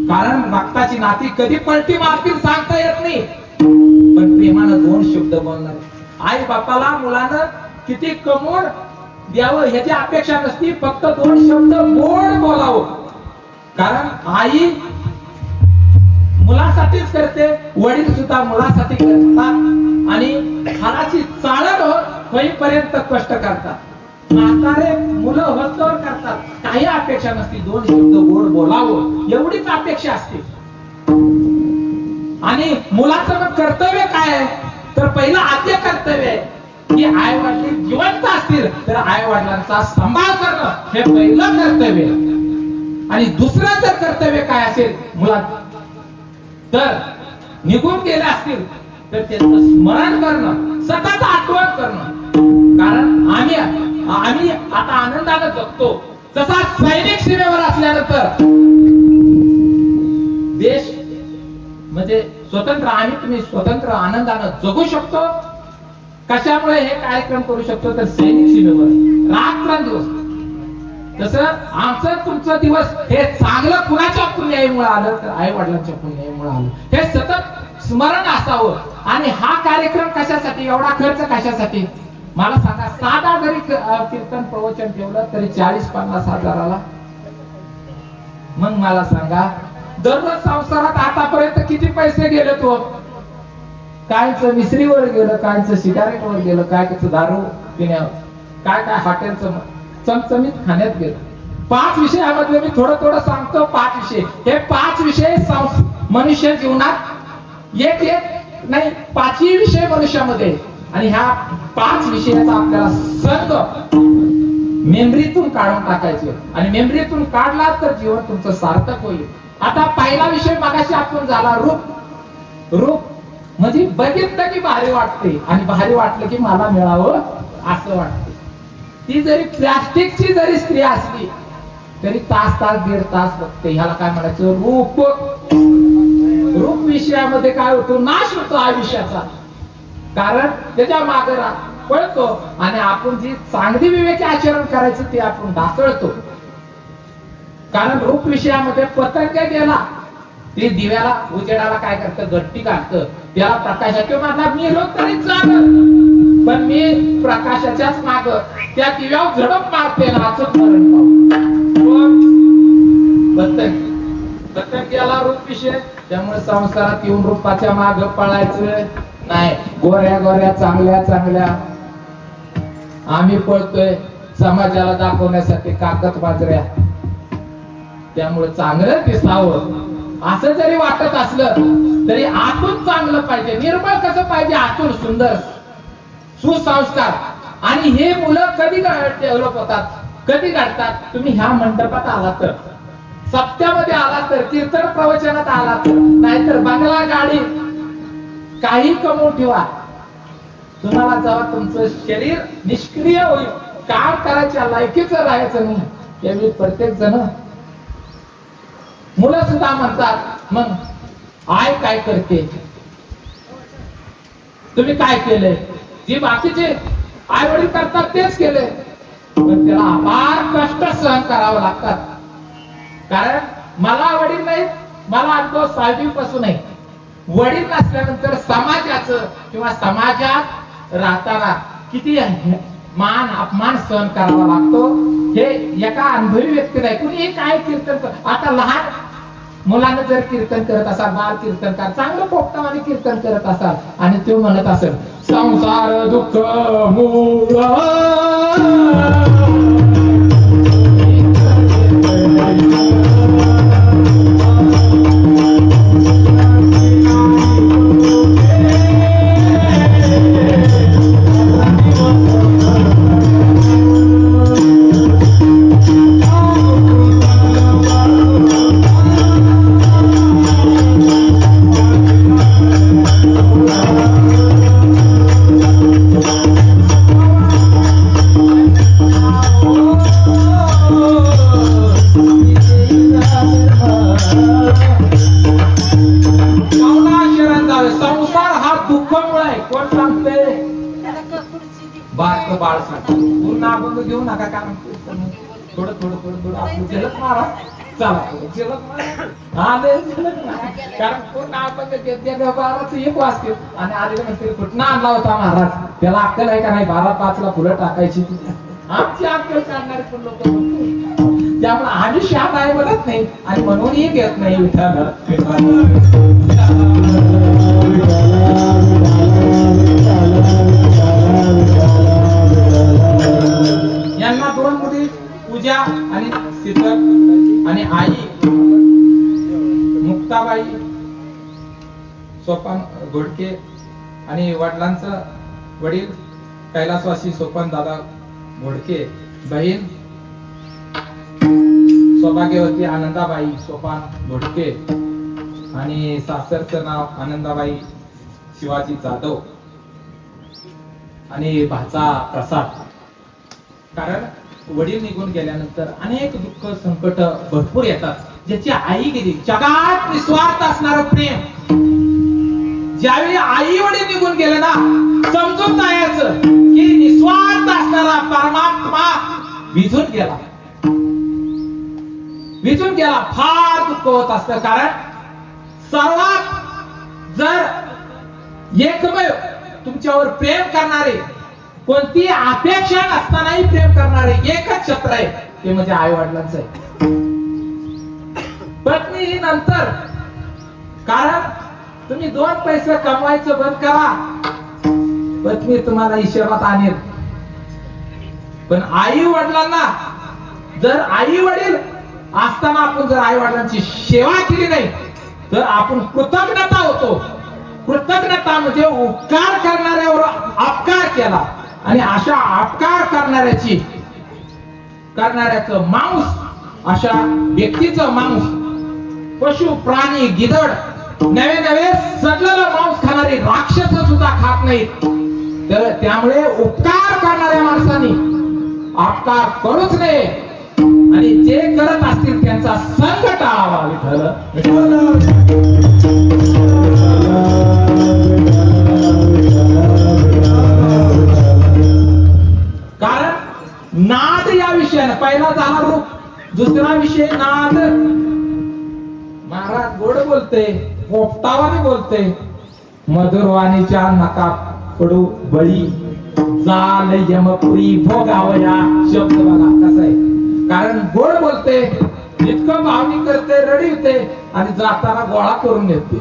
कारण रक्ताची नाती कधी पलटी मारतील सांगता येत नाही, पण प्रेमानं 2 शब्द बोलणार. आई बापाला मुलानं किती कमवून द्यावं ह्याची अपेक्षा नसती, फक्त 2 शब्द गोड बोलावं. कारण आई मुलासाठीच करते, वडील सुद्धा मुलासाठी करतात आणि हाडाची चाळण होईपर्यंत कष्ट करतात. म्हातारे मुलं होस्तवर करतात, काही अपेक्षा नसती, 2 शब्द गोड बोलावं एवढीच अपेक्षा असते. आणि मुलाचं मग कर्तव्य काय आहे, तर पहिलं आद्य कर्तव्य आहे की आई वडील जिवंत असतील तर आई वडिलांचा सांभाळ करणं हे पहिलं कर्तव्य. आणि दुसरं जर कर्तव्य काय असेल मुलात, तर निघून गेले असतील तर त्यांचं स्मरण करणं, सतत आठवण करणं. कारण आम्ही आता आनंदाने जगतो, जसा सैनिक सीमेवर असल्यानंतर देश म्हणजे स्वतंत्र, आम्ही तुम्ही स्वतंत्र आनंदाने जगू शकतो. कशामुळे हे कार्यक्रम करू शकतो, तर सैनिक सीमेवर रात्रंदिवस. तसं आमचं तुमचं दिवस हे चांगलं कुणाच्या पुण्याईमुळे आलं, तर आई वडिलांच्या पुण्याईमुळे आलं. हे सतत स्मरण असावं. आणि हा कार्यक्रम कशासाठी, एवढा खर्च कशासाठी मला सांगा. साधा जरी कीर्तन प्रवचन ठेवलं तरी 40-50 हजाराला. मग मला सांगा दररोज संसारात आतापर्यंत किती पैसे गेले तो. कायचं मिसरीवर गेलं, कायचं सिगारेटवर गेलं, कायचं दारू पिण्यावर, काय हॉटेलचं चमचमीत खाण्यात गेलं. 5 विषयामधले मी थोडं सांगतो. 5 विषय, हे 5 विषय मनुष्य जीवनात एक नाही 5ही विषय मनुष्यामध्ये. आणि ह्या 5 विषयाचा आपल्याला संघ मेमरीतून काढून टाकायचे. आणि मेमरीतून काढला तर जीवन तुमचं सार्थक होईल. आता पहिला विषय मगाशी आपण झाला रूप. रूप म्हणजे बघितलं की भारी वाटते आणि भारी वाटलं की मला मिळावं असं वाटतं. ती जरी प्लास्टिकची जरी स्त्री असली तरी तास 1.5 तास बघते. ह्याला काय म्हणायचं, रूप. रूप विषयामध्ये काय होतो, नाश होतो आयुष्याचा. कारण त्याच्या मागे पळतो आणि आपण जी चांगली विवेकी आचरण करायचं ते आपण ढासळतो. कारण रूप विषयामध्ये पतंग गेला ते दिव्याला उजेडाला काय करतं, गट्टी काढतं, त्याला प्रकाशाच्या मागे मी लोक तरी चालत, पण मी प्रकाशाच्याच माग त्या दिव्यावर झडप मारते ना असं मरण पाहू. पतंग पतंग गेला रूप विषय, त्यामुळे संसारात येऊन रूपाच्या माग पळायचं नाही. गोऱ्या गोऱ्या चांगल्या चांगल्या आम्ही पळतोय समाजाला दाखवण्यासाठी कागद बाजऱ्या. त्यामुळे चांगलं दिसावं असं जरी वाटत असलं तरी आतून चांगलं पाहिजे, निर्मळ कसं पाहिजे, आतून सुंदर सुसंस्कार. आणि हे मुलं कधी डेव्हलप होतात, कधी घडतात, तुम्ही ह्या मंडपात आला तर, सप्त्यामध्ये आला तर, कीर्तन प्रवचनात आला तर, नाहीतर बंगला गाडी काही कमवून ठेवा. तुम्हाला जेव्हा तुमचं शरीर निष्क्रिय होईल, काम करायच्या लायकीचं राहायचं नाही, त्यावेळी प्रत्येक जण मुलं सुद्धा म्हणतात मग आय काय करते, तुम्ही काय केलंय, जे बाकीचे आई वडील करतात तेच केले, पण त्याला अपार कष्ट सहन करावं लागतात. कारण मला वडील नाहीत, मला अनुभव 6वी पासून आहे. वडील नसल्यानंतर समाजाचं किंवा समाजात राहताना किती मान अपमान सहन करावा लागतो हे एका अनुभवी व्यक्तीला आहे. कुणी काय कीर्तन आता लहान मुलांना जर कीर्तन करत असाल, बाल कीर्तनकार चांगलं पोपटावाने कीर्तन करत असाल आणि तो म्हणत असेल संसार दुःख मूळ बाळ पूर्ण अभंग घेऊ नका, कारण थोडं थोडं थोडं थोडं आपलं जलद मारा, चला जलद मारा, कारण पूर्ण अभंग बाराच एक वाजते आणि आलेले म्हणते कुठं आणला होता महाराज, त्याला अक्कल आहे का नाही, 12-5 फुलं टाकायची, आमची अक्कल काढणारे पण लोक. त्यामुळे आम्ही शात आहे म्हणत नाही आणि म्हणूनही घेत नाही विठाला. यांना 2 मुली पूजा आणि शीतल आणि आई मुक्ताबाई सोपान घोडके आणि वडिलांचं वडील कैलासवासी सोपान दादा घोडके, बहीण सौभाग्यवती आनंदाबाई सोपान घोडके आणि सासरचं नाव आनंदाबाई शिवाजी जाधव आणि भाचा प्रसाद. कारण वडील निघून गेल्यानंतर अनेक दुःख संकट भरपूर येतात. ज्याची आई गेली, जगात निस्वार्थ असणारं प्रेम, ज्यावेळी आई वडील निघून गेले ना, समजून जायचं की निस्वार्थ असणारा परमात्मा विझून गेला, विझून गेला. फार दुःख होत असतं. कारण सर्वात जर एकमेव तुमच्यावर प्रेम करणारे, कोणती अपेक्षा नसतानाही प्रेम करणारे एकच छत्र आहे, ते म्हणजे आई वडिलांचं आहे. पत्नी ही नंतर, कारण तुम्ही 2 पैसे कमवायचं बंद करा, पत्नी तुम्हाला हिशोबात आणेल. पण आई वडिलांना जर आई वडील असताना आपण जर आई वडिलांची सेवा केली नाही तर आपण कृतज्ञता होतो. कृतज्ञता म्हणजे उपकार करणाऱ्यावर अपकार केला, आणि अशा अपकार करणाऱ्याचं मांस, अशा व्यक्तीचं मांस पशु प्राणी गिधड नवे नवे सडलेलं मांस खाणारे राक्षस सुद्धा खात नाहीत. तर त्यामुळे उपकार करणाऱ्या माणसांनी अपकार करूच नये, आणि जे करत असतील त्यांचा संग टाळावा. विठ्ठल नाद या विषयाने पहिला झाला रूप, दुसरा विषय नाद. महाराज गोड बोलते, पोपटावाने बोलते, मधुरवाणीच्या नका पडू बळी, जाल यमपुरी भोगावया. शब्द बघा कसा आहे, कारण गोड बोलते, इतकं भावनिक करते, रडीवते आणि जाताना गोळा करून येते.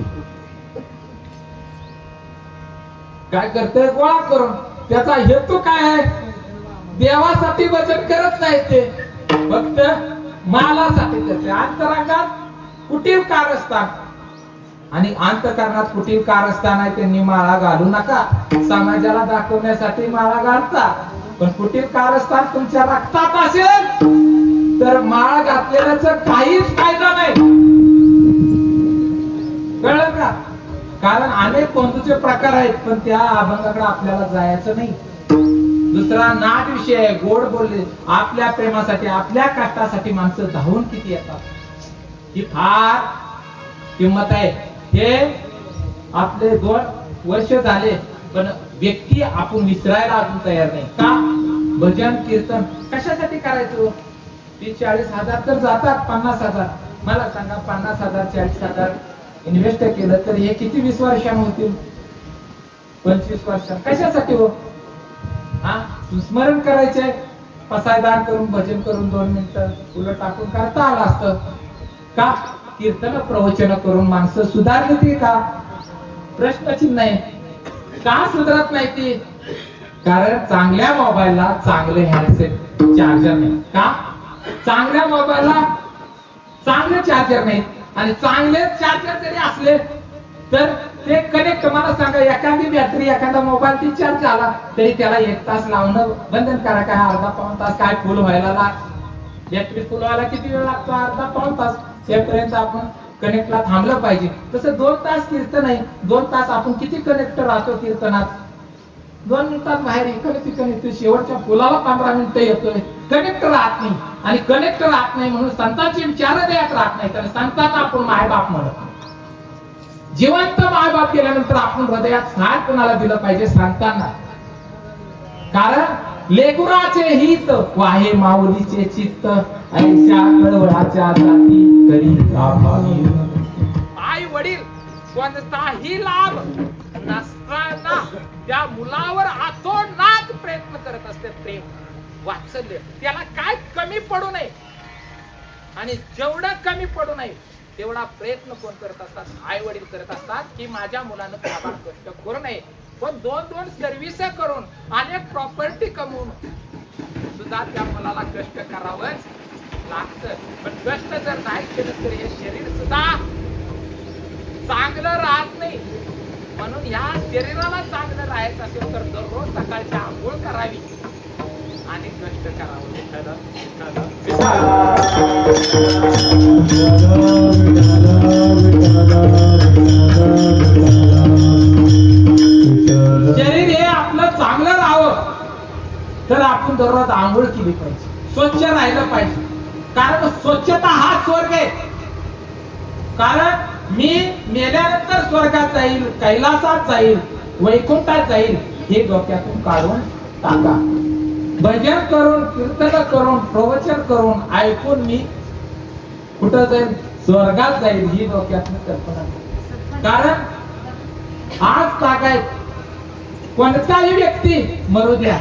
काय करते? गोळा करून. त्याचा हेतू काय आहे? देवासाठी वचन करत नाही, ते फक्त मालासाठी करते. अंतरंगात कुटील कारस्थान आणि अंतकरणात कुटील कारस्थान आहे, त्यांनी माळा घालू नका. समाजाला दाखवण्यासाठी माळा घालता, पण कुटील कारस्थान तुमच्या रक्तात असेल तर माळा घातलेल्याचा काहीच फायदा नाही. कळलं का? कारण अनेक बंधूचे प्रकार आहेत, पण त्या अभंगाकडे आपल्याला जायचं नाही. दुसरा नाद विषय आहे, गोड बोलले. आपल्या प्रेमासाठी, आपल्या कष्टासाठी माणसं धावून किती येतात, ही फार किंमत आहे. हे आपले 2 वर्ष झाले, पण व्यक्ती आपण विसरायला अजून तयार नाही. का? भजन कीर्तन कशासाठी करायचं? 30-40 तर जातात, 50,000. मला सांगा, 50,000 40,000 इन्व्हेस्ट केलं तर हे किती 20 वर्षांनी होतील? 25 वर्षां. कशासाठी हो? हा, स्मरण करायचंय, पसायदान करून भजन करून 2 मिनिटं उलट टाकून करता आलं असतं का? कीर्तन प्रवचन करून माणसं सुधारली का? प्रश्नचिन्ह नाही. का सुधारत नाही ती? कारण चांगल्या मोबाईलला चांगले हँडसेट चार्जर नाही. का? चांगल्या मोबाईलला चांगले चार्जर नाही, आणि चांगले चार्जर जरी असले तर ते कनेक्ट. मला सांगा, एखादी बॅटरी, एखादा मोबाईल ती चार्ज झाला तरी त्याला 1 तास लावणं बंधन करा. काय अर्धा-पाऊण तास? काय फुल व्हायला बॅटरी फुल व्हायला किती वेळ लागतो? अर्धा-पाऊण तास. यापर्यंत आपण कनेक्टला थांबलं पाहिजे. तसं 2 तास कीर्तन आहे, 2 तास आपण किती कनेक्ट राहतो कीर्तनात? 2 मिनिटात बाहेर इकडे तिकडे येतो, शेवटच्या फुलाला 15 मिनिटं येतोय, कनेक्ट राहत नाही. आणि कनेक्ट राहत नाही म्हणून संतांचे विचार द्यायला राहत नाही, तर संतांना आपण मायबाप म्हणत. जिवंत मायबाप केल्यानंतर आपण हृदयात स्थान कोणाला दिलं पाहिजे? संतांना. कारण लेकुराचे हित वाहे माऊलीचे चित्त, ऐशा कळवळाच्या जाती करी लाभावी. आई वडील कोणताही लाभ नसताना त्या मुलावर आतोनात प्रयत्न करत असते. प्रेम, वात्सल्य, त्याला काय कमी पडू नये. आणि जेवढं कमी पडू नये तेवढा प्रयत्न कोण करत असतात? आई वडील करत असतात, की माझ्या मुलानं काबाड कष्ट करू नये. पण 2-2 सर्व्हिस करून, अनेक प्रॉपर्टी कमवून सुद्धा त्या मुलाला कष्ट करावंच लागतं. पण कष्ट जर नाही केलं तर हे शरीर सुद्धा चांगलं राहत नाही. म्हणून या शरीराला चांगलं राहायचं असेल तर दररोज सकाळची आंघोळ करावी आणि कष्ट करावं. शरीर हे आपलं चांगलं राहावं तर आपण दररोज आंघोळ केली पाहिजे, स्वच्छ राहिलं पाहिजे. कारण स्वच्छता हा स्वर्ग आहे. कारण मी मेल्यानंतर स्वर्गात जाईल, कैलासात जाईल, वैकुंठात जाईल, हे डोक्यातून काढून टाका. भजन करून, कीर्तन करून, प्रवचन करून, ऐकून मी कुठं जाईल? स्वर्गात जाईल, ही डोक्यातून कल्पना. कारण आज तागायत कोणताही व्यक्ती मरू द्या,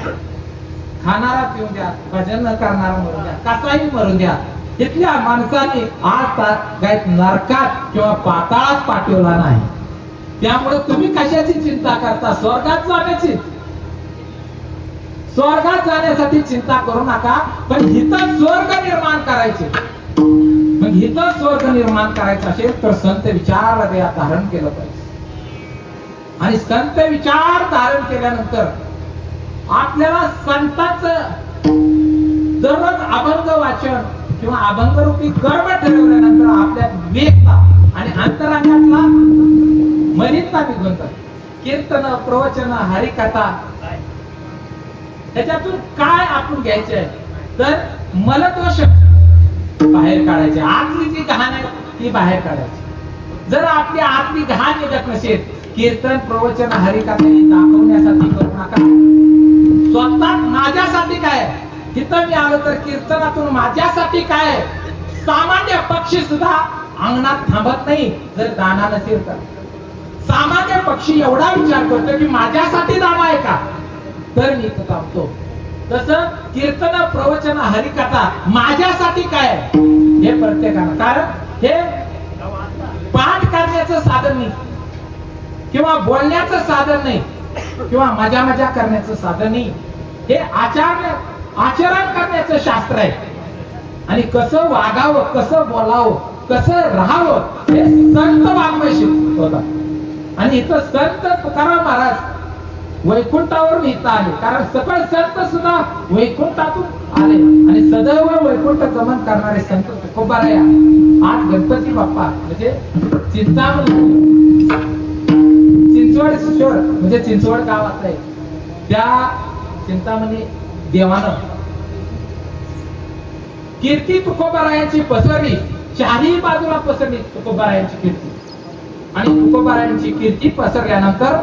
खाणारा पिऊ द्या, भजन न करणारा मरू द्या, कसाही मरू द्या, इथल्या माणसाने आज तागायत नरकात किंवा पाताळात पाठवला नाही. त्यामुळे तुम्ही कशाची चिंता करता? स्वर्गात जाण्याची. स्वर्गात जाण्यासाठी चिंता करू नका, पण हिथं स्वर्ग निर्माण करायचे. मग हिथं स्वर्ग निर्माण करायचं असेल तर संत विचार धारण केलं पाहिजे. आणि संत विचार धारण केल्यानंतर आपल्याला संतांचं दररोज अभंग वाचन किंवा अभंग रूपी कर्म ठरवल्यानंतर आपल्या विवेकता आणि अंतरांगातला मलिनता निघून जाते. कीर्तन, प्रवचन, हरिकथा त्याच्यातून काय आपण घ्यायचे आहे? तर मलदोष बाहेर काढायचे, आतली जी घाण आहे ती बाहेर काढायची. जर आपली आतली घाण निघत नसेल, कीर्तन, प्रवचन, हरिकथा दाखवण्यासाठी करू नका. स्वतः माझ्यासाठी काय तिथं मी आलो तर कीर्तनातून माझ्यासाठी काय आहे? सामान्य पक्षी सुद्धा अंगणात थांबत नाही जर दाना नसेल तर. सामान्य पक्षी एवढा विचार करतो की माझ्यासाठी दाना आहे का तर मी इथं थांबतो. तसं कीर्तन, प्रवचन, हरिकथा माझ्यासाठी काय आहे हे प्रत्येकानं, कारण हे पाठ करण्याचं साधन नाही किंवा बोलण्याचं साधन नाही किंवा मजा मजा करण्याचं साधन नाही. हे आचरण करण्याचं शास्त्र आहे. आणि कसं वागावं, कसं बोलावं, कसं राहावं हे संत वाङ्मय शिकवतात. आणि इथं संत तुकाराम महाराज वैकुंठावरून इथं आले, कारण सकळ संत सुद्धा वैकुंठातून आले. आणि सदैव वैकुंठ गमन करणारे संत तुकोबाराया आज गणपती बाप्पा म्हणजे चिंतामणी चिंचवड शिशोर म्हणजे चिंचवड गावात आहे त्या चिंतामणी देवानं कीर्ती तुकोबारायांची पसरली, चारही बाजूला पसरली तुकोबारायांची कीर्ती. आणि तुकोबारायांची कीर्ती पसरल्यानंतर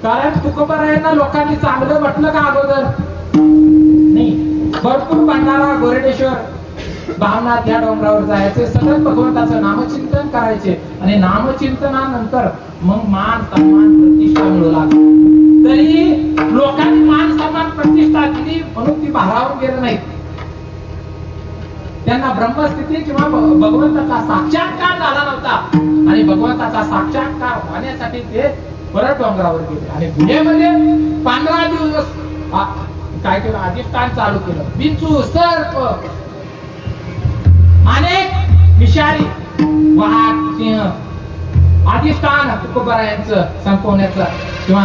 कारण तुकोबारायांना लोकांनी चांगलं म्हटलं का अगोदर नाही. भरपूर भंडारा, गोरडेश्वर, भावनाथ या डोंगरावर जायचे, सतत भगवंताचं नामचिंतन करायचे. आणि नामचिंतनानंतर मग मान सन्मान प्रतिष्ठा मिळू लागली. तरी लोकांनी मान सन्मान प्रतिष्ठा दिली म्हणून ती भारावून गेलं नाही. त्यांना ब्रह्मस्थिती किंवा भगवंताचा साक्षात्कार झाला नव्हता. आणि भगवंताचा साक्षात्कार होण्यासाठी ते परत डोंगरावर गेले. आणि पुण्यामध्ये 15 दिवस काय केलं, अधिष्ठान चालू केलं. बिंचू, सर्प, अनेक विषारी, वाघ, सिंह अधिष्ठान तुकोबारायांचं संपवण्याचं किंवा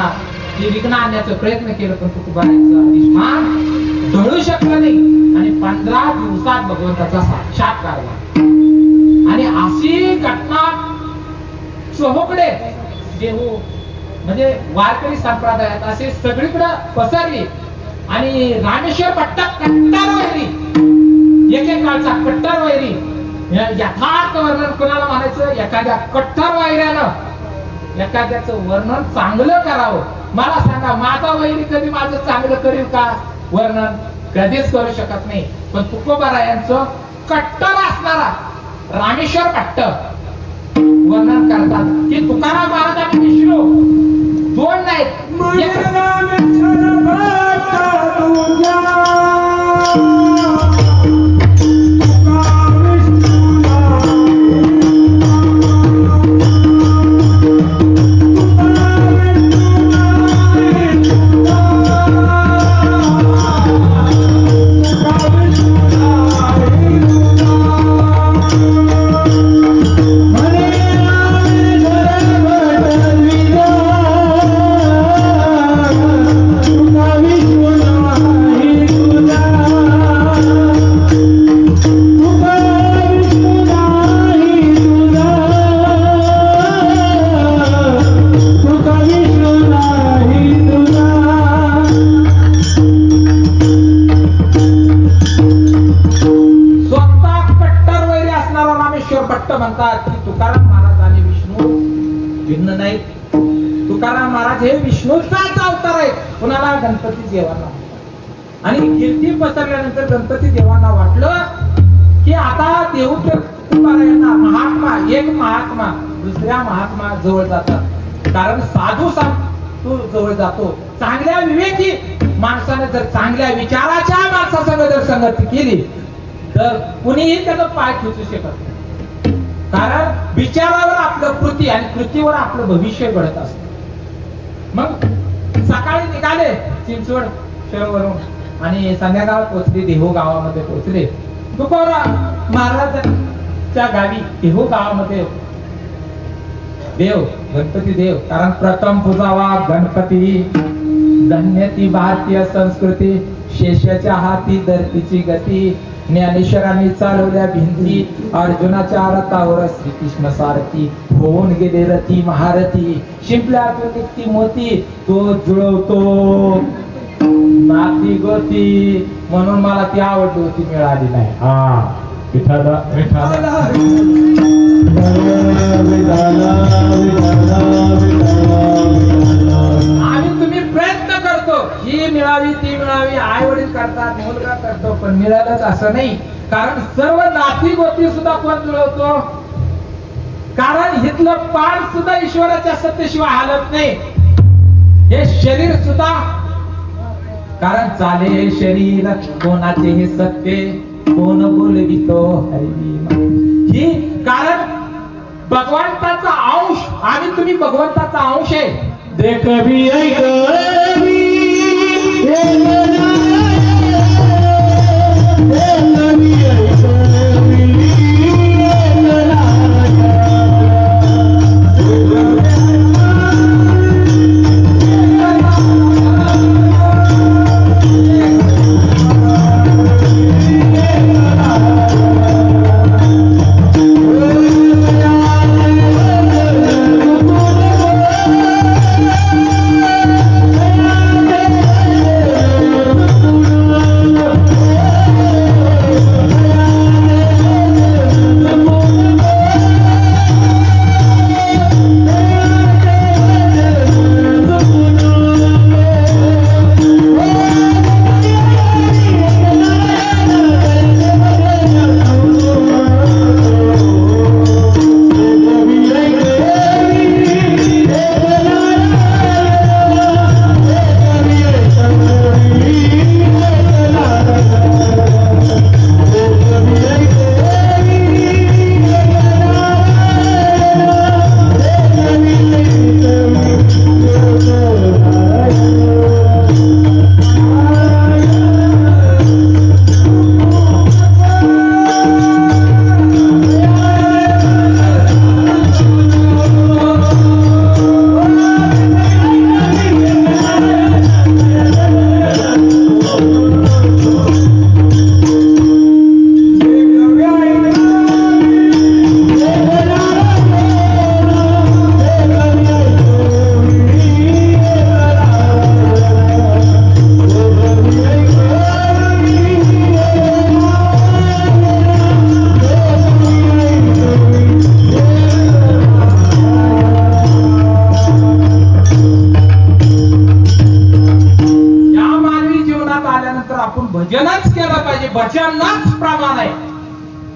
ते विघ्न आणण्याचा प्रयत्न केलं, पण तुकोबारायांचं अधिष्ठान ढळू शकलं नाही. आणि 15 दिवसात भगवंताचा साक्षात्कार झाला. आणि अशी घटना चोहोकडे देहू म्हणजे वारकरी संप्रदायात असे सगळीकडे पसरली. आणि रामेश्वर भट्ट कट्टर वैरी, एकेकाळचा कट्टर वैरी, यथार्थ वर्णन कोणाला म्हणायचं, एखाद्या कट्टर वैऱ्यानं एखाद्याचं वर्णन चांगलं करावं. मला सांगा, माझा वैरी कधी माझं चांगलं करील का वर्णन? कधीच करू शकत नाही. पण तुकोबारायांचं कट्टर असणारा रामेश्वर भट्ट वर्णन करतात की तुकाराम महाराज आणि विष्णू दोन नाहीत, एक म्हणतात की तुकाराम महाराज आणि विष्णू भिन्न नाही. तुकाराम महाराज हे विष्णूचाच अवतार आहे. कुणाला? गणपती देवांना. आणि कीर्ती पसरल्यानंतर गणपती देवांना वाटलं की आता देऊ तुकारायांना महात्मा, एक महात्मा दुसऱ्या महात्मा जवळ जातात. कारण साधू तू जवळ जातो. चांगल्या विवेकी माणसाने जर चांगल्या विचाराच्या माणसासंग जर संगती केली तर कुणीही त्याचा पाय खेचू शकत नाही. कारण विचारावर आपलं कृती आणि कृतीवर आपलं भविष्य घडत असत. मग सकाळी निघाले चिंचवड शहरावरून आणि संध्याकाळ पोहोचले, देहू गावामध्ये पोहोचले. तुकाराम महाराजांच्या गावी देहू गावामध्ये देव गणपती देव, कारण प्रथम पूजावा गणपती, धन्य ती भारतीय संस्कृती, शेषाच्या हाती धरतीची गती, ज्ञानेश्वरांनी चालवल्या भिंती, अर्जुनाच्या रथावर श्रीकृष्ण सारथी, होऊन गेले रथी महारथी, शिंपल्यातून निघती मोती, तो जुळवतो नाती गोती, म्हणून मला ती आवडली होती, मिळाली नाही. हा विठाला विठाला आम्ही तुम्ही प्रयत्न करतो म्हणतो ही मिळावी ती मिळावी, आई वडील करतात, मुलगा करतो, पण मिळालंच असं नाही. कारण सर्व नाती गोती सुद्धा कोण जुळवतो? कारण इथलं पान सुद्धा ईश्वराच्या सत्तेशिवाय हालत नाही. हे शरीर सुद्धा, कारण चाले शरीर कोणाचे हे सत्य, कोण बोलवितो ही, कारण भगवंताचा अंश आणि तुम्ही भगवंताचा अंश आहे. देख भी ऐक भी, एक भी ऐक भी, भजनच केलं पाहिजे. भजनच प्रमाण आहे.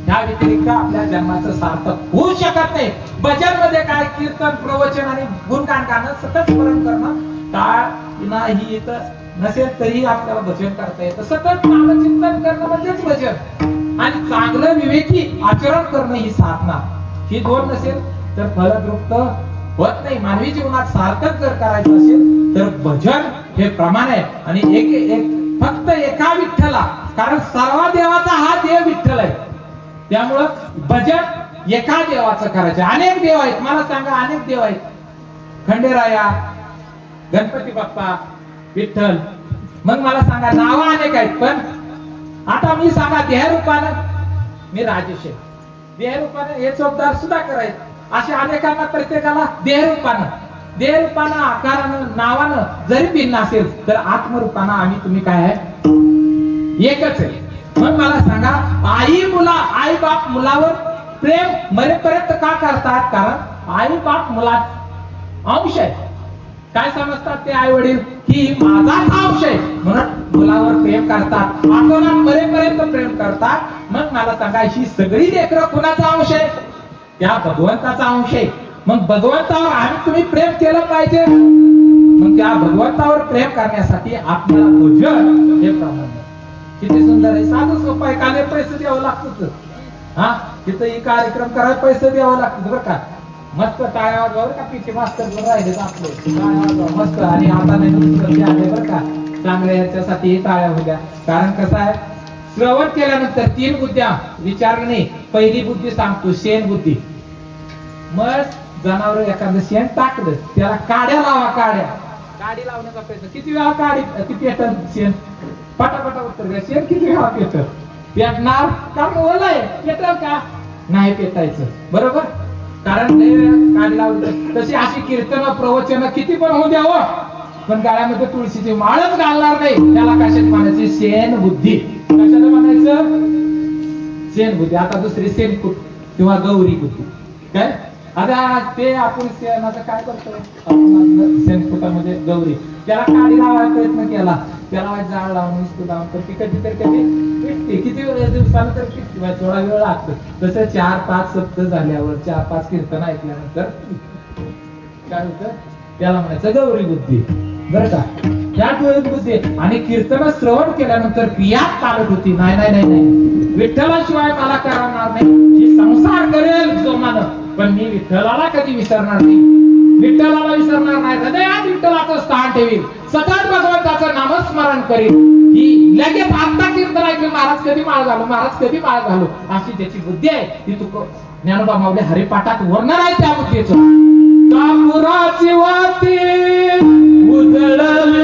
या व्यतिरिक्त आपल्या जन्माचं सार्थक होऊ शकत नाही. भजन मध्ये काय? कीर्तन, प्रवचन आणि गुणगान गाणं, सतत स्मरण करणं. टाळ नाही इथं नसेल तरी आपल्याला भजन करता येतं. सतत नामचिंतन करणं म्हणजेच भजन. आणि चांगलं विवेकी आचरण करणं ही साधना. ही दोन नसेल तर फलद्रुप्त होत नाही. मानवी जीवनात सार्थक जर करायचं असेल तर भजन हे प्रमाण आहे. आणि एक फक्त एका विठ्ठला, कारण सर्व देवाचा हा देव विठ्ठल आहे. त्यामुळं भजन एका देवाचं करायचं. अनेक देव आहेत, मला सांगा, अनेक देव आहेत. खंडेराया, गणपती बाप्पा, विठ्ठल. मग मला सांगा, नावं अनेक आहेत, पण आता मी सांगा देहरूपानं मी राजेश आहे, देहरूपानं हे चौकदार सुद्धा करायचं. असे अनेकांना, प्रत्येकाला देहरूपानं आकारानं, नावानं जरी भिन्न असेल तर आत्मरूपानं आम्ही तुम्ही काय आहे? एकच आहे. मग मला सांगा, आई बाप मुलावर प्रेम मरेपर्यंत का करतात? कारण आई बाप मुलात अंश आहे. काय समजतात ते आई वडील? की माझाच अंश आहे म्हणून मुलावर प्रेम करतात, आतोनात मरेपर्यंत प्रेम करतात. मग मला सांगा, ही सगळी लेकरं कुणाचा अंश आहे? त्या भगवंताचा अंश आहे. मग भगवंतावर आम्ही तुम्ही प्रेम केलं पाहिजे. मग त्या भगवंतावर प्रेम करण्यासाठी आपल्याला भजन हे प्रमाण. किती सुंदर आहे, साधं सोपं आहे. काले पैसे द्यावं लागतं. हा, तिथं ही कार्यक्रम करायला पैसे द्यावं लागतं बरं का. मस्त टाळ्या वाजवा का, पीटी मास्टर राहिले आपले मस्त. आणि आता नाही आले बरं का, चांगल्या याच्यासाठी टाळ्या होत्या. कारण कसं आहे, श्रवण केल्यानंतर 3 बुद्ध्या विचारणे. पहिली बुद्धी सांगतो, शेण बुद्धी. मग जनावर एखादं शेण टाकलं, त्याला काड्या लावा. काडी लावण्याचा प्रयत्न. किती वेळा काडी ती पेटल शेण? पटापटा उत्तर द्या. शेण किती वेळा पेटल? पेटणार, कारण ओलं आहे. पेटल का? नाही पेटायचं, बरोबर. कारण काडी लावली तशी अशी कीर्तन, प्रवचन किती पण होऊ द्यावं, पण गाळ्यामध्ये तुळशीची माळच घालणार नाही. त्याला कशाची म्हणायची? शेण बुद्धी. कशाला म्हणायचं? शेण बुद्धी. आता दुसरी शेणकूट किंवा गौरी बुद्धी. काय आता ते आपण शेणाचं काय करतो? शेणकुटामध्ये गौरी. त्याला काडी लावायचा प्रयत्न केला, त्याला जाळ लावून वस्तू लावून, तर ती कधी भेटते. किती दिवसानं तर किती थोडा वेळ लागतो. तसं 4-5 सप्त झाल्यावर 4-5 कीर्तन ऐकल्यानंतर काय होतं, त्याला म्हणायचं गौरी बुद्धी. बरं का, या गौरी बुद्धी. आणि कीर्तन श्रवण केल्यानंतर क्रियात पालट होती. नाही, विठ्ठलाशिवाय मला करणार नाही. ही संसार करेल जोमानं, पण मी विठ्ठलाला कधी विसरणार नाही. विठ्ठलाला विसरणार नाही. हृदयात विठ्ठलाचं स्थान ठेवी, सतत भगवंताचं नामस्मरण करीन. ही लगेच आता कीर्तन ऐकलं, महाराज कधी माळ घालू, अशी त्याची बुद्धी आहे. ती तू ज्ञानोबा माऊली हरिपाठात वर्णन आहे त्या बुद्धीचं. कापुराची वाती उजळली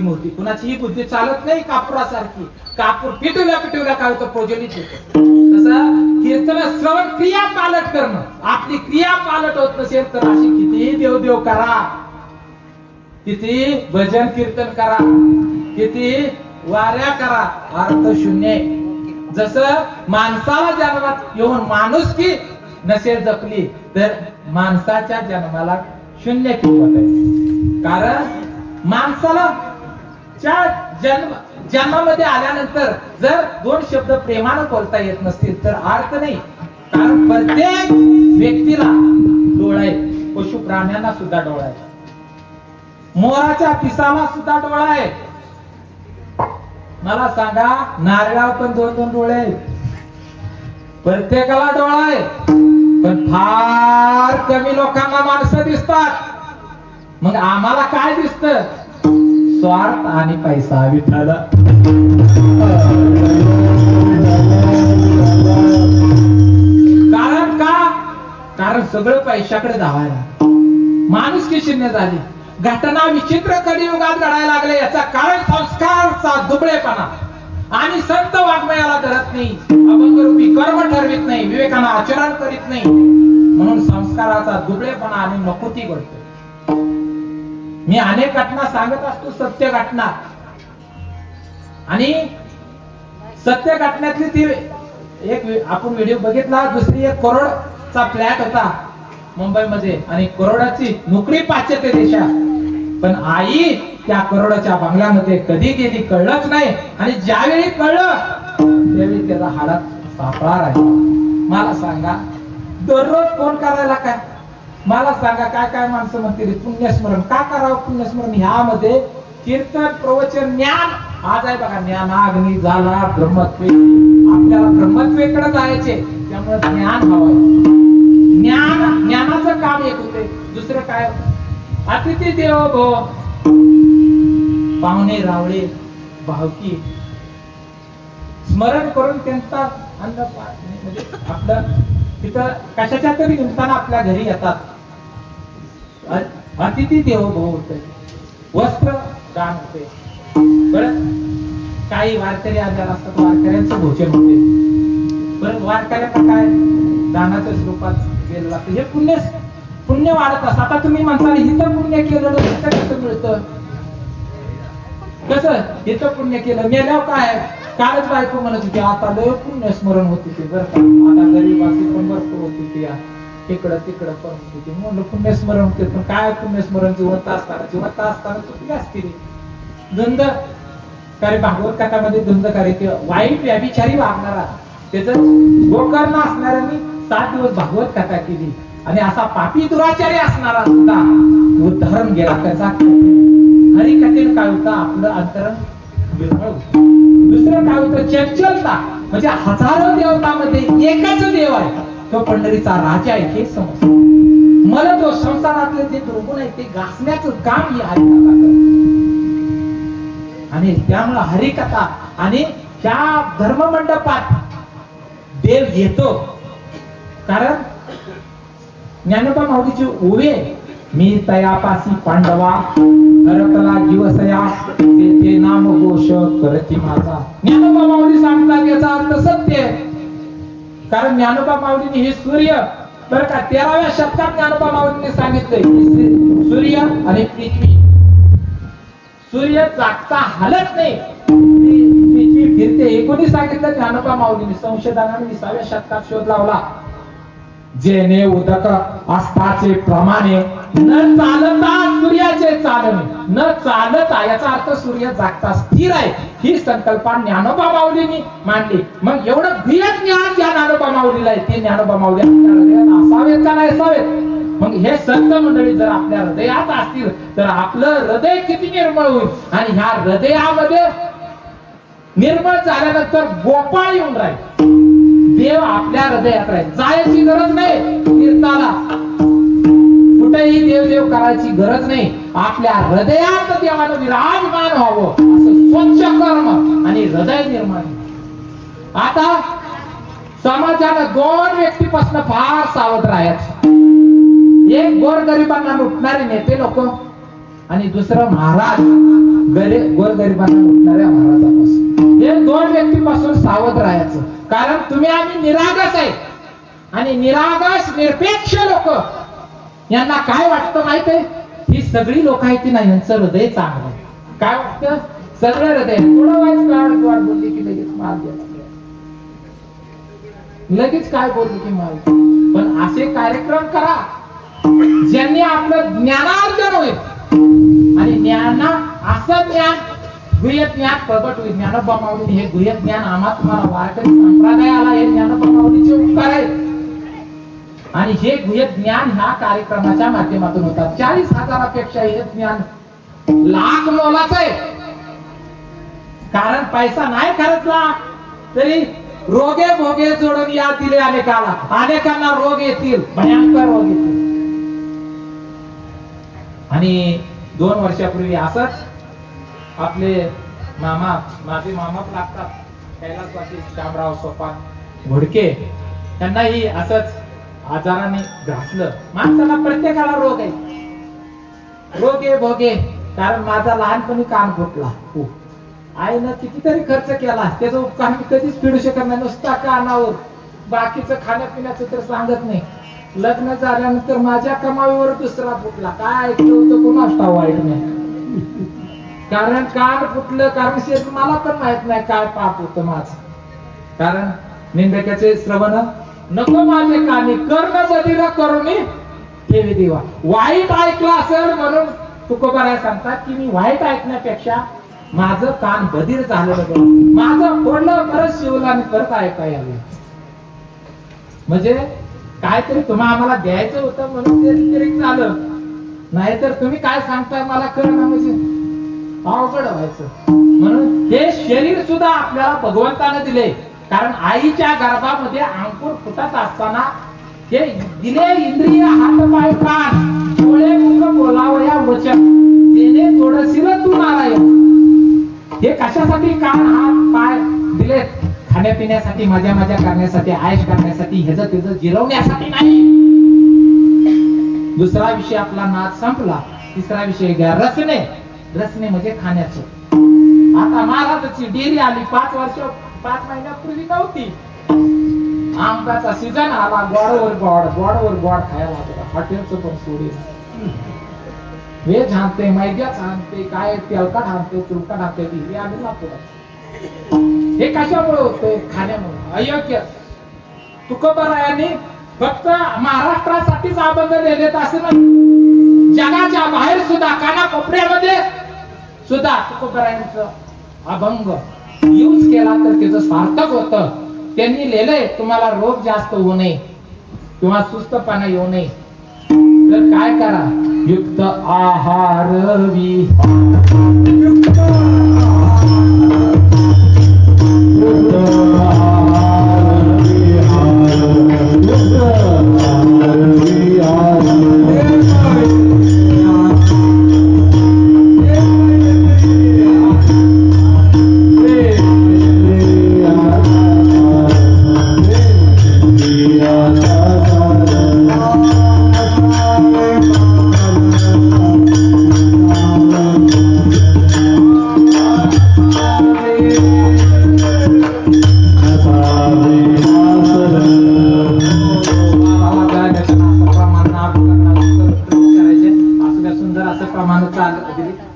होती. कुणाची ही बुद्धी चालत नाही कापुरासारखी. कापूर पिटवल्या काय होतं, प्रज्वलित होतं. तसं कीर्तन श्रवण क्रिया पालट करणं. आपली क्रिया पालट होत नसेल तर अशी कितीही देव करा, किती भजन कीर्तन करा, किती वाऱ्या करा, अर्थ शून्य. जसं माणसाला जन्मात येऊन माणुसकी नसेल जपली तर माणसाच्या जन्माला शून्य किंमत आहे. कारण माणसाला जन्मामध्ये आल्यानंतर जर 2 शब्द प्रेमानं बोलता येत नसतील तर अर्थ नाही. कारण प्रत्येक व्यक्तीला डोळा आहे, पशु प्राण्यांना सुद्धा डोळा आहे, मोराच्या पिसाला सुद्धा डोळा आहे. मला सांगा, नारळावर पण 2-2 डोळे आहेत. प्रत्येकाला डोळा आहे, पण फार कमी लोकांना माणसं दिसतात. मग आम्हाला काय दिसतं? स्वार्थ आणि पैसा. विठ्ठल कारण का? कारण सगळं पैशाकडे धावायला, माणुसकी शून्य झाली. घटना विचित्र कलियुगात घडायला लागले. याचा कारण संस्कारचा दुबळेपणा. आणि संत वाङ्मयाला धरत नाही, अभंगरूपी कर्म ठरवित नाही, विवेकानं आचरण करीत नाही. म्हणून संस्काराचा दुबळेपणा आणि नकुती घडतो. मी अनेक घटना सांगत असतो, सत्य घटना. आणि सत्य घटनेतली ती एक आपण व्हिडिओ बघितला. दुसरी 1 करोडचा फ्लॅट होता मुंबईमध्ये आणि करोडाची नोकरी पाश्चात्य देशात. पण आई त्या करोडाच्या बंगल्यामध्ये कधी गेली कळलंच नाही. आणि ज्यावेळी कळलं त्यावेळी त्याचा हाडात सापळा राहिला. मला सांगा, दररोज फोन करायला काय? मला सांगा, काय माणसं म्हणतील पुण्यस्मरण का करावं? पुण्यस्मरण ह्यामध्ये कीर्तन, प्रवचन, ज्ञान. आज आहे बघा, ज्ञानाग्नी झाला ब्रह्मत्व. आपल्याला ब्रह्मत्वेकडे जायचे, त्यामुळे ज्ञान हवंय. ज्ञानाचं काम एक होते. दुसरं काय? अतिथी देवो भव. पाहुणे रावळे भावकी स्मरण करून त्यांचा अन्न म्हणजे आपलं तिथं कशाच्या तरी निमित्तानं आपल्या घरी येतात. अतिथी देवो भव होते. वस्त्र दान होते. परत काही वारकरी आजार असतात, वारकऱ्यांचं भोजन होते. परत वारकऱ्यांना काय दानाच्या स्वरूपात केलं लागतं. हे पुण्य वाढत असतं. आता तुम्ही म्हणता हिथं पुण्य केलं, हिथं कसं मिळतं? कसं हिथं पुण्य केलं, मेल्यावर काय? कालच बायको म्हणत होती आता लय पुण्य स्मरण होती ते बरं का. आता गरीबाची पण भरपूर होती ती, इकडं तिकडं पण होती. म्हणलं पुण्य स्मरण होते, पण काय पुण्य स्मरण जिवंत असताना चुकली असती रे. गंध कारण भागवत कथामध्ये धुंदकारी किंवा वाईट व्याभिचारी वागणारा त्याचं गोकर्ण असणाऱ्यांनी 7 दिवस भागवत कथा केली आणि असा पापी दुराचारी असणारा सुद्धा उद्धरण गेला त्याचा हरिकथेनं काय होतं आपलं अंतरण निर्मळ होतं. दुसरं काय होतं चंचलता म्हणजे हजारो देवतांमध्ये एकच देव आहे तो पंढरीचा राजा आहे हे समजतं. मला तो संसारातले जे दुर्गुण आहे ते घासण्याचं काम ही हरिकथा करते आणि त्यामुळे हरिकथा आणि त्या धर्ममंडपात देव येतो. कारण ज्ञानोबा माऊलीची ओवे मी तयापासी पांडवा हरकला जीवसया ते नाम घोष करती माझा. ज्ञानोबा माऊली सांगतात याचा अर्थ सत्य आहे. कारण ज्ञानोबा माऊलीने हे सूर्य बरं का 13व्या शतकात ज्ञानोबा माऊलीने सांगितलंय की सूर्य आणि पृथ्वी सूर्य जागता हालत नाही पृथ्वी फिरते हे कोणी सांगितलं ज्ञानोबा माऊलीने. संशोधनाने 20व्या शतकात शोध लावला. जेने उदक असताचे प्रमाणे न चालता सूर्याचे चालणे न चालता याचा अर्थ सूर्य जागता स्थिर आहे ही संकल्पना ज्ञानोबा माऊलींनी मांडली. मग एवढं भियत ज्ञान ज्या ज्ञानोबा माऊलीला आहे ते ज्ञानोबा माऊली आपल्या हृदयात असावेत का नाही असावेत. मग हे संत मंडळी जर आपल्या हृदयात असतील तर आपलं हृदय किती निर्मळ होईल आणि ह्या हृदयामध्ये निर्मळ झाल्यानंतर गोपाळ येऊन राहील. देव आपल्या हृदयात राहील. जायची गरज नाही तीर्थाला कुठेही देव देव करायची गरज नाही. आपल्या हृदयात देवानं विराजमान व्हावं असं स्वच्छ कर्म आणि हृदय निर्माण. आता समाजानं 2 व्यक्तीपासून फार सावध राहायचं. एक गोरगरिबांना लुटणारे नेते लोक आणि दुसरं महाराज गोरगरिबांना लुटणाऱ्या महाराजापासून. हे 2 व्यक्तीपासून सावध राहायचं. कारण तुम्ही आम्ही निरागस आहे आणि निरागस निरपेक्ष लोक यांना काय वाटतं माहित आहे ही सगळी लोक आहेत की नाही यांचं हृदय चांगलं आहे. काय वाटतं सगळं हृदय थोडं वाईट वाट बोलली की लगेच मार द्या लगेच काय बोलली की मार. पण असे कार्यक्रम करा ज्यांनी आपलं ज्ञानार्जन होईल आणि ज्ञाना असं ज्ञान गुह्य ज्ञान प्रगट होईल. ज्ञानोबा माऊली हे गुह्य ज्ञान आम्हा तुम्हाला वारकरी संप्रदायाला हे ज्ञानोबा माऊलीचे उपकार आहेत आणि हे गुह्य ज्ञान ह्या कार्यक्रमाच्या माध्यमातून होतात. 40,000पेक्षा हे ज्ञान लाख मोलाचं आहे. कारण पैसा नाही खर्चला तरी रोगे भोगे जोडून या दिले अनेकाला. अनेकांना रोग येतील भयंकर रोग येतील. आणि 2 वर्षापूर्वी असंच आपले माझे मामा लागतात कैलासवासी शामराव सोपान घोडके त्यांनाही असंच आजाराने घासलं. माणसाला प्रत्येकाला रोग आहे रोगे भोगे. कारण माझा लहानपणी कान फुटला आईनं कितीतरी खर्च केला त्याचा उपकार मी कधीच फेडू शकत नाही. नुसता कानावर बाकीचं खाण्यापिण्याचं तर सांगत नाही. लग्न झाल्यानंतर माझ्या कमाईवर दुसरा फुटला. काय ऐकलं होतं कोणाच ठाव वाईट नाही. कारण कान फुटलं कारण शेत मला पण माहित नाही काय पाप होतं माझं. कारण निंदकाचे श्रवण नको माझे कानी कर्ण बधीर करून ठेवी देवा. वाईट ऐकलं असेल म्हणून तुकोबाराय सांगतात की मी वाईट ऐकण्यापेक्षा माझं कान बधीर झालेलं बरं. माझं फोडलं परत शिवलं आणि परत ऐकायला आलं. म्हणजे काहीतरी तुम्हाला आम्हाला द्यायचं होतं म्हणून ते व्यतिरिक्त झालं. नाहीतर तुम्ही काय सांगताय मला कळणं म्हणजे अवघड व्हायचं. म्हणून हे शरीर सुद्धा आपल्याला भगवंताने दिले. कारण आईच्या गर्भामध्ये अंकुर फुटत असताना हे दिले इंद्रिय हात पाय कान डोळे मुख बोलावया वचन तेने थोडसिर तू नारायण. हे कशासाठी कान हात पाय दिले खाण्यापिण्यासाठी मजा मजा करण्यासाठी आयश करण्यासाठी ह्याचं त्याचं जिरवण्यासाठी नाही. दुसरा विषय आपला नाद संपला. तिसरा विषय घ्या रसने. रसने म्हणजे खाण्याचं. आता महाराजाची डेअरी आली 5 महिन्यापूर्वी नव्हती. आंब्याचा सीझन आला. गोडवर गोड खायला लागला. हॉटेलचं पण सोडे व्हेज आणते मैद्याच आणते काय तेलकट आणते चुलकट आणते हे आम्ही लागतो. हे कशामुळे होते खाण्यामुळे अयोग्य. तुकोबारायांनी फक्त महाराष्ट्रासाठीच अभंग लिहिलेत असं नाही. जगाच्या बाहेर सुद्धा कानाकोपऱ्यामध्ये सुद्धा तुकोबारायांचं अभंग यूज केला तर त्याचं सार्थक होतं. त्यांनी लिहिलंय तुम्हाला रोग जास्त होऊ नये किंवा सुस्तपणा येऊ नये तर काय करा, युक्त आहार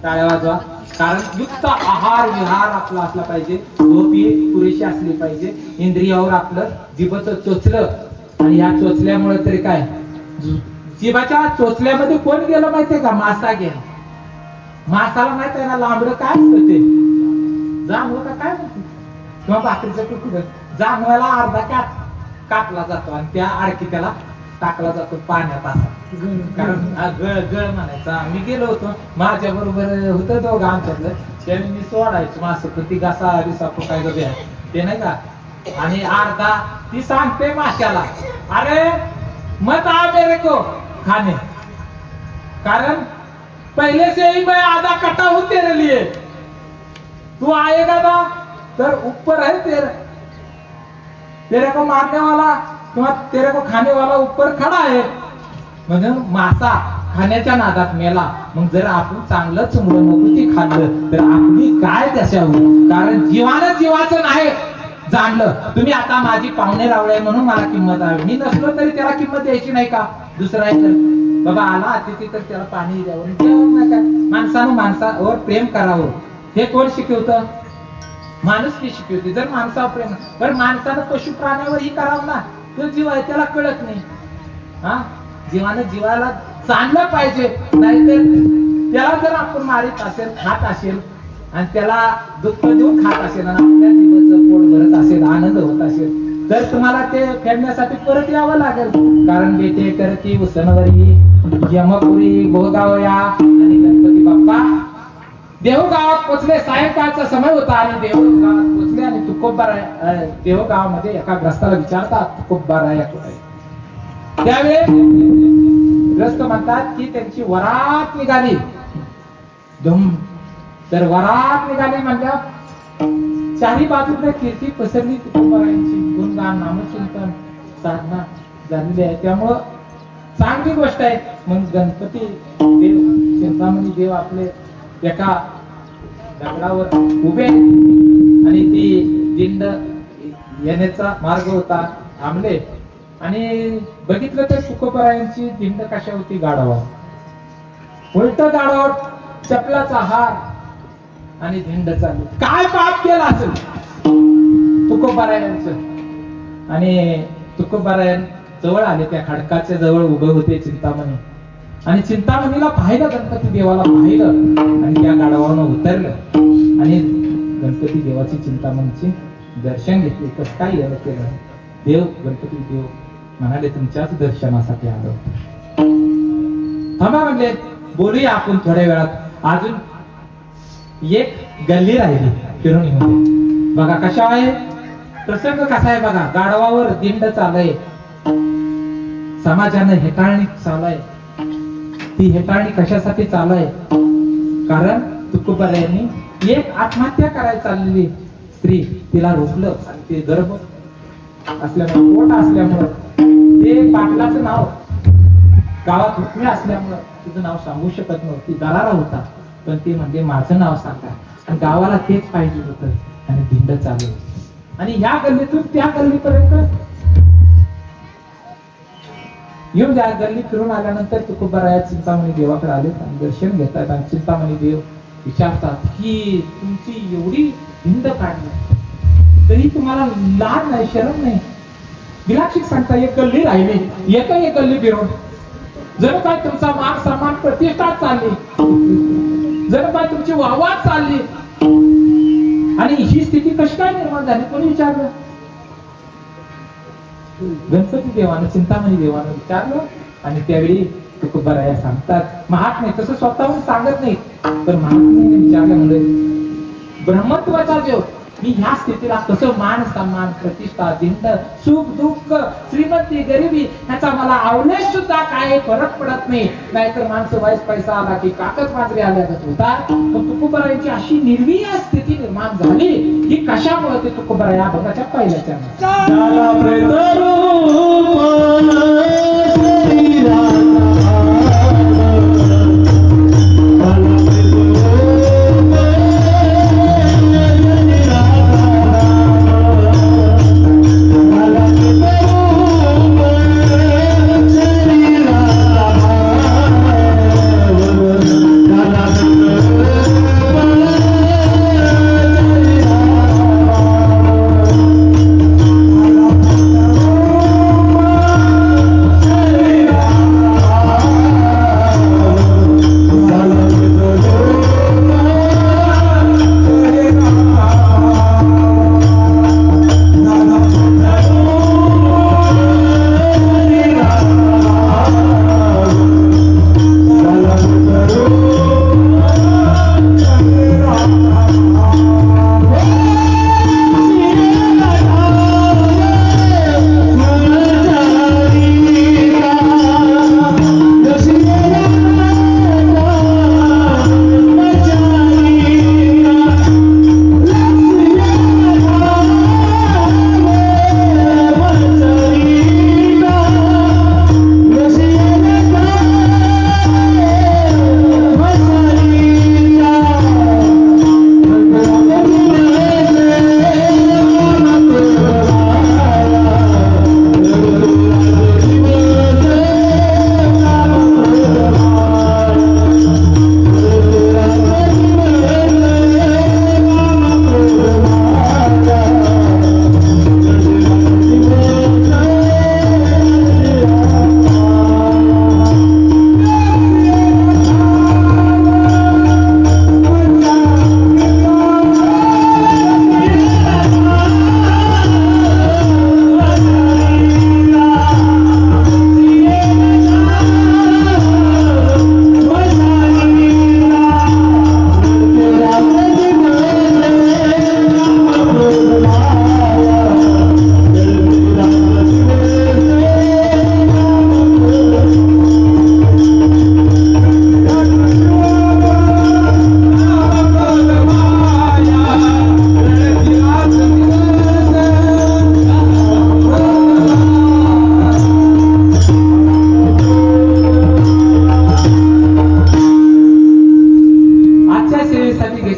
टाळ्या वाजवा. कारण युक्त आहार विहार आपला असला पाहिजे, झोप ही पुरेशी असली पाहिजे. इंद्रियावर आपलं जीभचं चोचलं आणि ह्या चोचल्यामुळे तरी काय, जीभाच्या चोचल्यामध्ये कोण गेलं माहितीये का, मासा गेला. मासाला माहित आहे ना लांबडं काय असतं ते, जांभळं का काय म्हणते किंवा भाकरीचं तुकडं, जांभळाला अर्धा कापला जातो आणि त्या आडकी त्याला टाकला जातो पाण्यात असा. कारण गळ गळ म्हणायचा. मी गेलो होतो, माझ्या बरोबर होतं दोघं आमच्यातलं, त्याने मी सोडायचो मास ती घासा रिसापो काय गं ते नाही का. आणि अर्धा ती सांगते माश्याला, अरे मत आ मेरे को खाने, कारण पहले से ही मैं आधा कटा हूं तेरे लिए, तू आएगा ना तर ऊपर है तेरे को मारने वाला किंवा तेरे को खाने वाला ऊपर खडा आहे. म्हणून मासा खाण्याच्या नादात मेला. मग जर आपण चांगलं चुंबळ नको खाल्लं तर आपली काय दशा होईल. कारण जीवानं जीवाचं नाही जाणलं. तुम्ही आता माझी पाहुणे रावळे म्हणून मला किंमत आहे, मी नसलो तरी त्याला किंमत द्यायची नाही का. दुसरा आहे तर बाबा आला अतिथी तर त्याला पाणी द्यावं, जेवण नका. माणसानं माणसावर प्रेम करावं हे कोण शिकवतं, माणूस की शिकवते. जर माणसावर प्रेम, तर माणसानं पशु प्राण्यावरही करावं ना, तो जीव आहे त्याला कळत नाही. हा जीवानं जीवाला चांगलं पाहिजे, नाहीतर त्याला जर आपण मारित असेल, खात असेल आणि त्याला दुःख देऊन खात असेल आणि आपल्या जीवाचं पोट भरत असेल, आनंद होत असेल, तर तुम्हाला ते फेडण्यासाठी परत यावं लागेल. कारण बेटे करती उसनवरी यमपुरी गोगावया. आणि गणपती बाप्पा देहगावात पोचले. सायंकाळचा समय होता आणि देहगावात पोचले आणि तुकोबाराय देहगावामध्ये एका ग्रस्ताला विचारतात तुकोबाराया कुठे. त्यावेळी ग्रस्त म्हणतात की त्यांची वरात निघाली. तर वरात निघाली म्हणजे चारी बाजूला कीर्ती पसरली, तुकोबारायांची गुणगान नामचिंतन साधना झालेली आहे. त्यामुळं चांगली गोष्ट आहे. मग गणपती देव चिंतामणी देव आपले एका दगडावर उभे आणि ती दिंड येण्याचा मार्ग होता, थांबले आणि बघितलं तर तुकोबारायांची दिंड कशा होती, गाढवावर, उलट गाढवावर चपलाचा हार आणि दिंड चालली. काय पाप केला असेल तुकोबारायांचं. आणि तुकोबारायन जवळ आले, त्या खडकाच्या जवळ उभे होते चिंतामणी. आणि चिंतामणीला पाहिलं, गणपती देवाला पाहिलं आणि त्या गाढवावरून उतरलं आणि गणपती देवाची चिंतामणीची दर्शन घेतले. कसं काय यायला केलं, देव गणपती देव म्हणाले तुमच्याच दर्शनासाठी आलो. थांबा म्हणले, बोलूया आपण थोड्या वेळात. अजून एक गल्ली राहिली फिरून येऊन बघा कशा आहे प्रसंग, कसा आहे बघा. गाढवावर दिंड चालय, समाजानं हेटाळणी चालय. ती हेटाळणी कशासाठी चालय, कारण तुकोबारायांनी एक आत्महत्या करायला चाललेली स्त्री, तिला रोखलं आणि ते गर्भ असल्यामुळे, पोट असल्यामुळं, ते पाटलाचं नाव गावात हुकमी असल्यामुळं तिचं नाव सांगू शकत नव्हती, दरारा होता. पण ती म्हणजे माझं नाव सांगा, आणि गावाला तेच पाहिजे होतं. आणि दिंड चालू आणि ह्या गल्लीतून त्या गल्लीपर्यंत येऊन ज्या गल्ली फिरून आल्यानंतर तुकोबाराया चिंतामणी देवाकडे आले आणि दर्शन घेतात. आणि चिंतामणी देव विचारतात की तुमची एवढी भिंड काढली तरी तुम्हाला लाज नाही, शरम नाही. विलाक्षिक सांगता एक गल्ली राहिली, एक गल्ली फिरून जर काय तुमचा मान सन्मान प्रतिष्ठा चालली, जर काय तुमची वाहवात चालली, आणि ही स्थिती कशी काय निर्माण झाली कोणी विचारलं? गणपती देवानं चिंतामणी देवानं विचारलं आणि त्यावेळी तुकोबाराया सांगतात. महात्मे तसं स्वतःहून सांगत नाही, तर महात्म्याने विचारल्यामुळे ब्रह्मत्वाचा देव मी ह्या स्थितीला कसं मान सन्मान प्रतिष्ठा दिंड सुख दुःख श्रीमंती गरिबी ह्याचा मला आवलेश सुद्धा काय फरक पडत नाही. नाहीतर माणसं वाईस पैसा आला की काकत मांजरे आल्यागत होता. पण तुकोबारायांची अशी निर्वीय स्थिती निर्माण झाली ही कशामुळे ते तुकोबाराया भगाच्या पहिल्याच्या झाला प्रेतरूप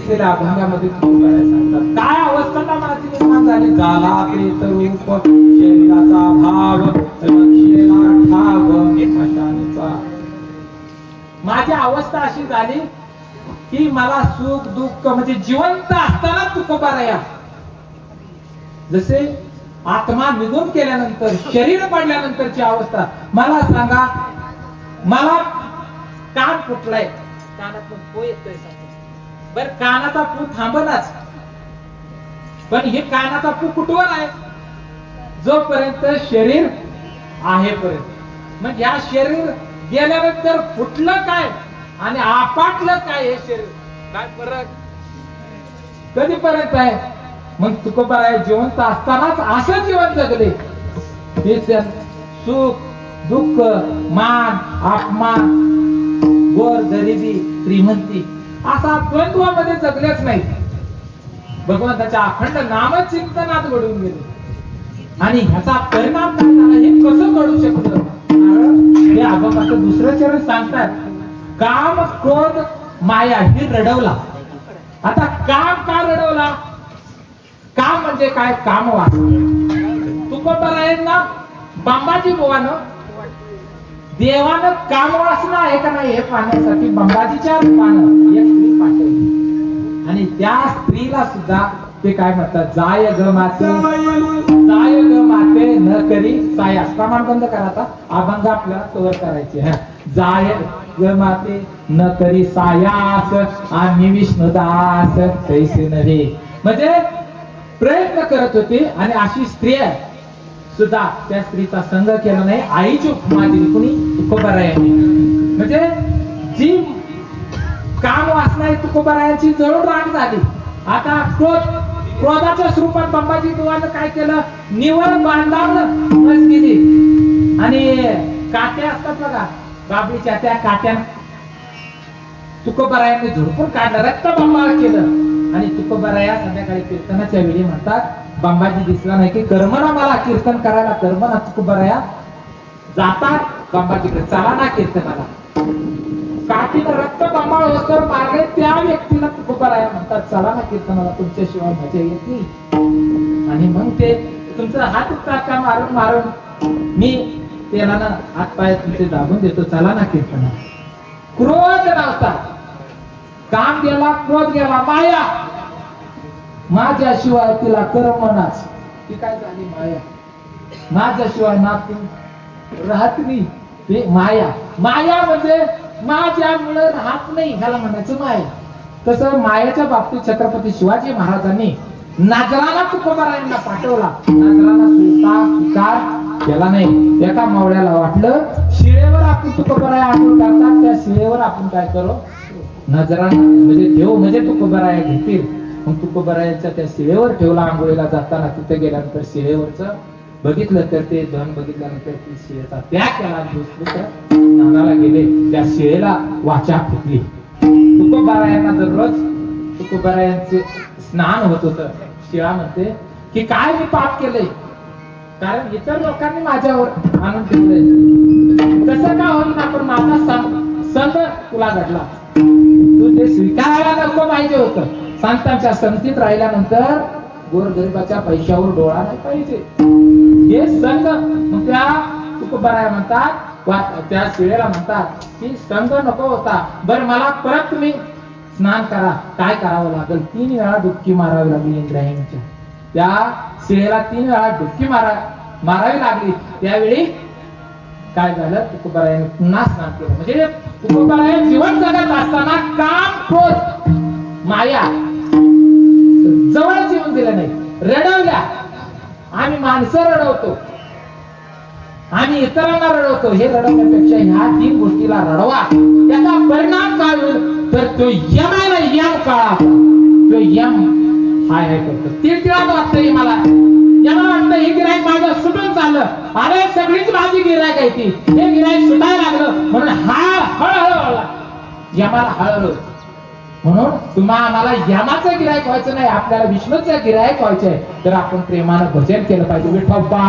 शरीराचा अभंगामध्ये सांगतात काय अवस्था माझी निर्माण झाली. झाला प्रेत रूप शरीराचा भाव रक्षेला ठाव मशानीचा. माझी अवस्था अशी झाली की मला सुख दुःख म्हणजे जिवंत असताना तुकोबाराया जसे आत्मा निघून केल्यानंतर शरीर पडल्यानंतरची अवस्था मला सांगा. मला कान फुटलाय कानातून पो येतोय बर कानाचा पू थांबनाच पण हे कानाचा पू कुठवर आहे जोपर्यंत शरीर आहे पर्यंत. मग या शरीर गेल्यानंतर फुटलं काय आणि आपटलं काय हे शरीर काय फरक कधीपर्यंत आहे. मग तुकोबाराया जिवंत असतानाच असं जीवन जगले हे सुख दुःख मान अपमान गोर गरिबी श्रीमंती असा द्वंद्वामध्ये जगलेच नाही. भगवंताच्या अखंड नामचिंतनात घडून गेले आणि ह्याचा परिणाम काय झाला हे कसं कळू शकतं. हे अभंगाचं दुसरं चरण सांगतात. काम क्रोध माया ही रडवला. आता काम का रडवला. काम म्हणजे काय काम वासना. तुकोबारायांना बांबाजी बुवानं देवानं काम वासना आहे का नाही हे पाहण्यासाठी बांबाजीच्या रूपानं एक स्त्री पाठवली आणि त्या स्त्रीला सुद्धा ते काय म्हणतात जाय ग माते जाय ग माते न करी सायास. प्रमाण बंद करा आता अभंग आपल्याला कव्हर करायचे. जाय ग माते न करी सायास आम्ही विष्णुदास तैसे नव्हे म्हणजे प्रयत्न करत होती आणि अशी स्त्री सुद्धा त्या स्त्रीचा संग केला नाही. आईची उपमा दिली कुणी? तुकोबारायांनी. म्हणजे जी काम वासना आहे तुकोबारायांची जळून राख झाली. आता क्रोधाच्या स्वरूपात बाबाजी बुवानं काय केलं? निवळ बांधावलं मस गेली आणि काट्या असतात बघा बाबळीच्या, त्या काट्या तुकोबारायांनी झुडपून काढलं, रक्त बंबाळ केलं. आणि तुकोबाराया संध्याकाळी कीर्तनाच्या वेळी म्हणतात, बाबाजी दिसला नाही की कर्मना मला कीर्तन करायला. कर्मना तुकोबाराया जातात बाबाजीकडे, चला ना कीर्तनाला. काठीनं रक्त बंबाळ होतं मारले त्या व्यक्तीला तुकोबाराया म्हणतात, चला ना कीर्तनाला, तुमच्याशिवाय मजा येत नाही. आणि मग ते तुमचं हात टाका मारून मारून मी तेलानं हात पाय तुमचे दाबून देतो, चला ना कीर्तनाला. क्रोध नव्हता, काम गेला, क्रोध गेला, माया. माझ्याशिवाय तिला करमनाच. ती काय झाली? माया. माझ्याशिवाय ना तू राहत नाही, ते माया. माया म्हणजे माझ्यामुळे राहत नाही, ह्याला म्हणायचं माया. तसं मायाच्या बाबतीत छत्रपती शिवाजी महाराजांनी नागराला तुकोबारायांना पाठवला. नागराला स्वीकार केला नाही. एका मावळ्याला वाटलं शिळेवर आपण तुकोबाराया आंघोळ करतात, त्या शिळेवर आपण काय करू? नजराना म्हणजे देव म्हणजे तुकोबाराया घेतील. मग तुकोबारायांच्या त्या शिळेवर ठेवला. आंघोळीला जाताना तिथे गेल्यानंतर शिळेवरच बघितलं तर ते धन बघितल्यानंतर ती शिळेचा त्याग केला. स्नानाला गेले, त्या शिळेला वाचा फुटली. तुकोबारायांना दररोज तुकोबारायांचे स्नान होत होतं. शिळा म्हणते की काय मी पाप केलंय, कारण इतर लोकांनी माझ्यावर आणून ठेवलंय, कसं का होईना पण माझा संत तुला घडला. तू ते स्वीकारायला नको पाहिजे होतं. संतांच्या संगतीत राहिल्यानंतर गोरगरिबाच्या पैशावर डोळा नाही पाहिजे. हे संघ. मग त्या तुकोबाराया म्हणतात, त्या शिळेला म्हणतात की संघ नको होता, बरं मला परत तुम्ही स्नान करा. काय करावं लागेल? 3 वेळा डुबकी मारावी लागली इंद्रायणीच्या. त्या शिळेला 3 वेळा डुबकी मारावी लागली. त्यावेळी काय झालं? तुकोबारायाने पुन्हा स्नान केलं. म्हणजे तुकोबाराया जीवन जगत असताना काम, क्रोध, माया जवळ जीवन दिलं नाही. रडवल्या. आम्ही माणसं रडवतो, आम्ही इतरांना रडवतो. हे रडवण्यापेक्षा ह्या 3 गोष्टीला रडवा. त्याचा परिणाम काय होईल? तर तो यम आहे ना, यम काळा, तो यम हाय हाय करतो. तिळतिळात वाटतंय मला, याला वाटतं हे गिराईक माझं सुटून चाललं, अरे सगळीच माझी गिराईक आहे ती, हे गिराईक सुटायला लागलं म्हणून हळहळ यमाला हळहळ. म्हणून तुम्हाला आम्हाला यमाचं गिराईक व्हायचं नाही, आपल्याला विष्णूचं गिराईक व्हायचंय. तर आपण प्रेमानं भजन केलं पाहिजे. विठोबा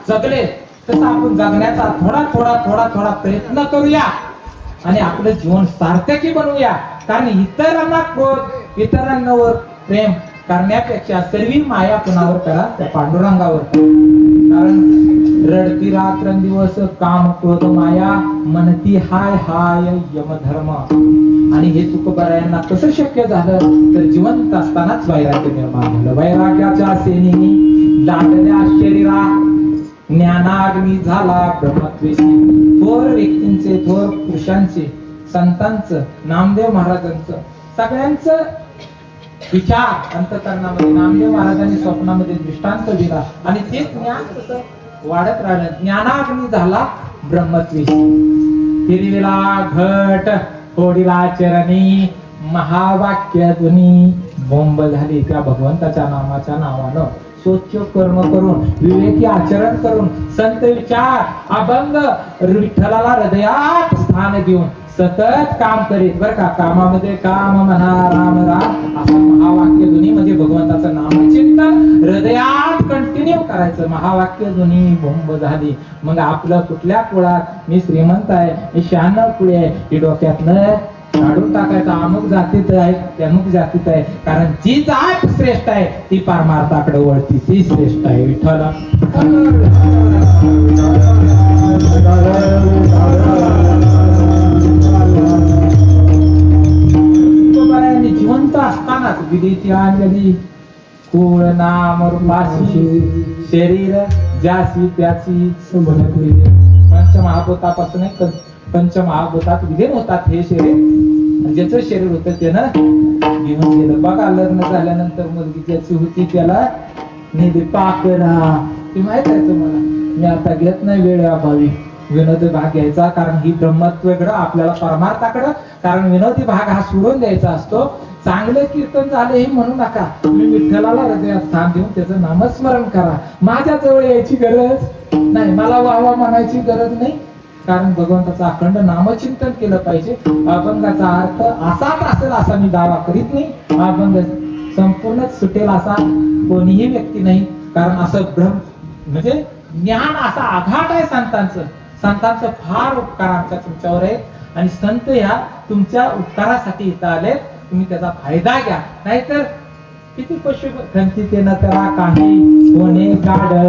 जगले तसं आपण जगण्याचा थोडा थोडा थोडा थोडा प्रयत्न करूया आणि आपलं जीवन सार्थकी बनवूया. कारण इतरांना क्रोध, इतरांवर प्रेम करण्यापेक्षा सर्व माया कुणावर करा? त्या पांडुरंगावर. कारण रडती रात्रंदिवस काम क्रोध माया, म्हणती हाय हाय यमधर्म. आणि हे तुकोबारायांना कसं शक्य झालं? तर जिवंत असतानाच वैराग्य निर्माण झालं. वैराग्याच्या सेनेने लाटल्या शरीरा ज्ञानाग्नी झाला ब्रह्मत्वेशी. थोर व्यक्तींचे, थोर पुरुषांचे, संतांचं, नामदेव महाराजांचं, सगळ्यांचं विचार अंतःकरणामध्ये नामदेव महाराजांनी स्वप्नामध्ये दृष्टांत दिला आणि ते ज्ञान कसं वाढत राहिलं. ज्ञानाग्नी झाला ब्रह्मत्वेशी. फिरविला घट फोडिला चरणी, महावाक्य ध्वनी बोंब झाली त्या भगवंताच्या नामाच्या नावानं. स्वच्छ कर्म करून, विवेकी आचरण करून, संत विचार, अभंग विठ्ठलाला हृदयात स्थान देऊन सतत काम करीत बर का. कामामध्ये काम म्हणा, राम राम असं महावाक्य ध्वनी म्हणजे भगवंताचं नामचिंतन हृदयात कंटिन्यू करायचं. महावाक्य ध्वनी बोंब झाली. मग आपलं कुठल्या कुळात मी श्रीमंत आहे, मी 96 कुळे आहे, ही डोक्यातनं काढून टाकायचं. अमुक जातीत आहे, अमुक जातीत आहे, कारण जी जात श्रेष्ठ आहे ती पारमार्थाकडे वळती, ती श्रेष्ठ आहे. विठ्ठला जिवंत असतानाच विधीची अंजली कुळ नाम रूपाशी शरीर ज्यासी त्याची पंचमहाभूतापासून पंचमहाभूतात विलीन होतात हे शरीर. ज्याचं शरीर होतं त्यानं घेऊन गेलं. बघा लग्न झाल्यानंतर मुलगी ज्याची होती त्याला निधी पाकरा. ती माहित आहे तुम्हाला. मी आता घेत नाही वेळेअभावी विनोदी भाग घ्यायचा, कारण ही ब्रह्मत्वाकडं आपल्याला परमार्थाकडं, कारण विनोदी भाग हा सोडून द्यायचा असतो. चांगले कीर्तन झाले हे म्हणू नका. तुम्ही विठ्ठलाला हृदयात स्थान देऊन त्याचं नामस्मरण करा. माझ्या जवळ यायची गरज नाही, मला वाहवा म्हणायची गरज नाही, कारण भगवंताचं अखंड नामचिंतन केलं पाहिजे. अभंगाचा अर्थ असाच असेल असा मी दावा करीत नाही. अभंग संपूर्णच सुटेल असा कोणीही व्यक्ती नाही, कारण असं ब्रह्म म्हणजे ज्ञान असा आघात आहे संतांचं. संतांचं फार उपकार आमच्या तुमच्यावर आहे आणि संत ह्या तुमच्या उपकारासाठी इथं आले. तुम्ही त्याचा फायदा घ्या. नाहीतर किती पशु खंतीतेन करा काही कोणे गाढव.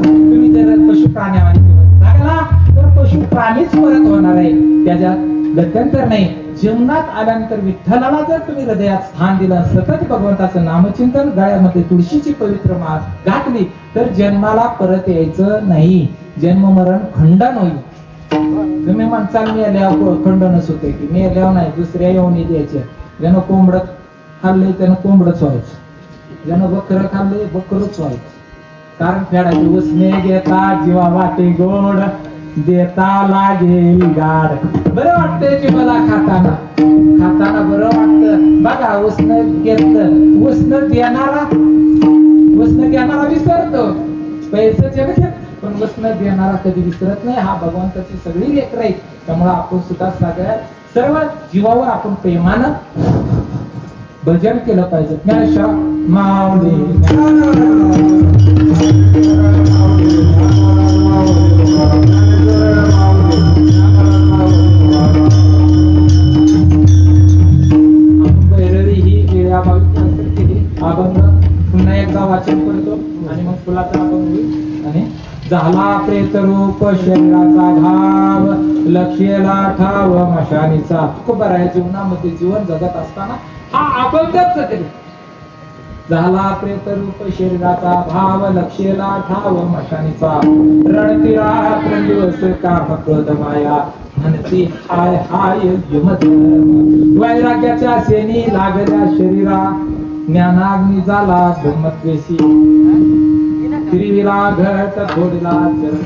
तुम्ही जर पशु प्राण्यावानी जगला तर पशु प्राणीच परत होणार आहे, त्याच्यात गत्यंतर नाही. जीवनात आल्यानंतर विठ्ठलाला जर तुम्ही हृदयात स्थान दिलं, सतत भगवंताचं नामचिंतन, गळ्यामध्ये तुळशीची पवित्र माळ घातली, तर जन्माला परत यायचं नाही. जन्म मरण खंडन होईल. तुम्ही म्हणसाल मी आल्यावर खंडनच होते की मी आल्यावर नाही, दुसऱ्या येऊन द्यायचे. ज्यानं कोंबड खाल्ले त्यानं कोंबडच व्हायचं, ज्यानं बकर खाल्ले बकरच व्हायचं. कारण फेडायचे उसने घेता जीवा वाटे गोड, देता लागेल गाड. बरं वाटतंय जीवाला खाताना, खाताना बरं वाटतं. बघा उसनं घेतलं, उसनं घेणारा विसरतो. पैसे पण उसनं देणारा कधी विसरत नाही. हा भगवंताची सगळी लेकरं आहेत. त्यामुळे आपण सुद्धा सगळ्या सर्व जीवावर आपण प्रेमानं भजन केलं पाहिजे. ज्ञानेश्वर माऊली भैरवी ही वेळाभावी केली. अभंग पुन्हा एकदा वाचन करतो आणि मग फुलाचा अभंग होईल. आणि झाला प्रेत रूप शरीराचा भाव, लक्ष्यला ठाव मशानीचा. खूप बरं आहे. जीवनामध्ये जीवन जगत असताना हा अभंगच तरी झाला प्रेत रूप शरीराचा भाव, लक्ष्यला ठाव मशानीचा. रणती रात्र दिवस काम क्रोध माया, म्हणती हाय हाय यमधर्म. वैराग्याच्या सेनी लागल्या शरीरा, ज्ञानाग्नी झाला ब्रह्मत्वेशी. फिरविला घट फोडला चरण,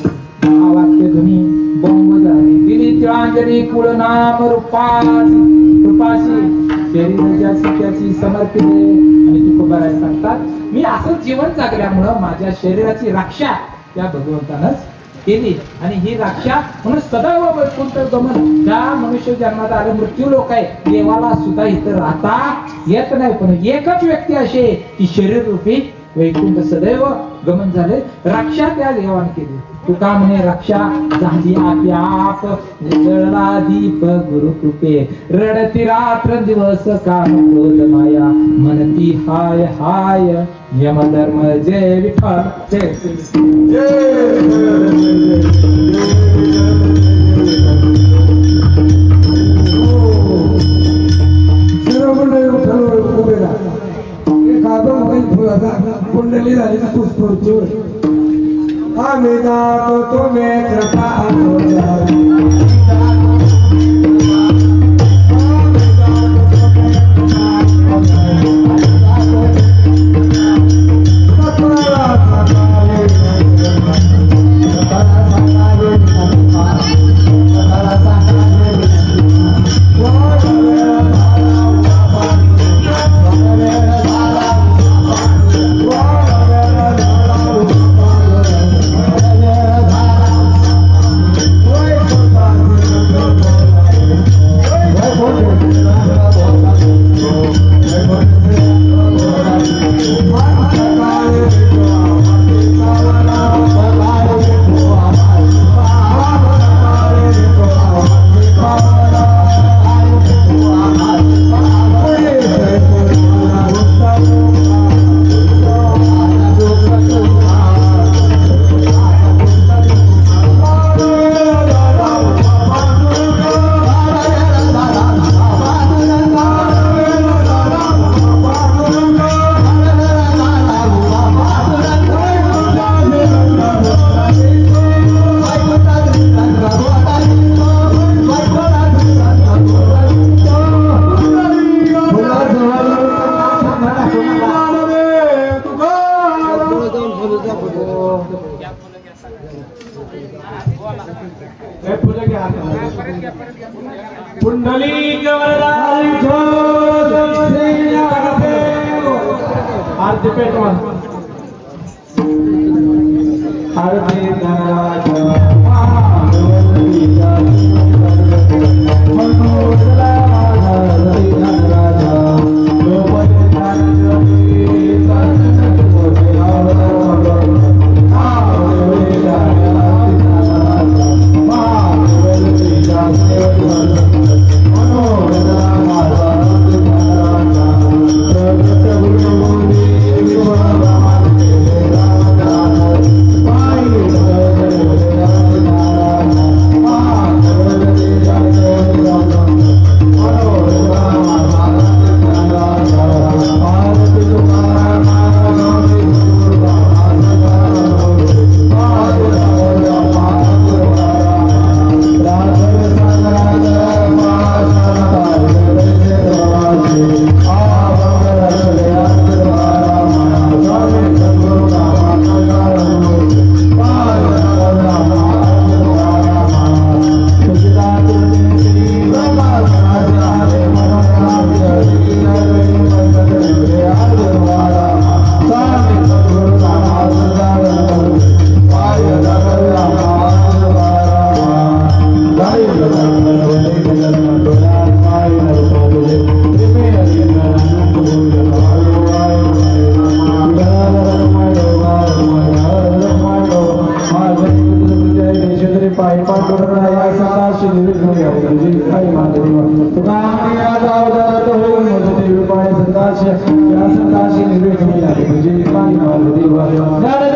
महावाक्य ध्वनी बोंब झाली. दिली तिळांजली कुळ नाम रूपाशी, शरीर ज्याची त्याची समर्पिले. आणि तुकोबाराय सांगतात, मी असं जीवन जगल्यामुळं माझ्या शरीराची रक्षा त्या भगवंतानंच केली. आणि ही रक्षा म्हणून सदैव वैकुंठ गमन. त्या मनुष्य जन्मात आले मृत्यू लोक आहे, देवाला सुद्धा इथं राहता येत नाही. पण एकच व्यक्ती अशी आहे की शरीर रूपी वैकुंठ सदैव गमन झाले. रक्षा त्या देवाने केली. तुका म्हणे रक्षा झाली आपोआप, उजळला दीप गुरु कृपे. रडती रात्र दिवस काम क्रोध माया, म्हणती हाय हाय यमधर्म. जय विठ्ठल जय कुंडली झाली पुष्प आम्ही जातो तुम्हीच पाहतो पुंडलिक वरदारी आरती पेटवा आरती या संताशी निर्वेद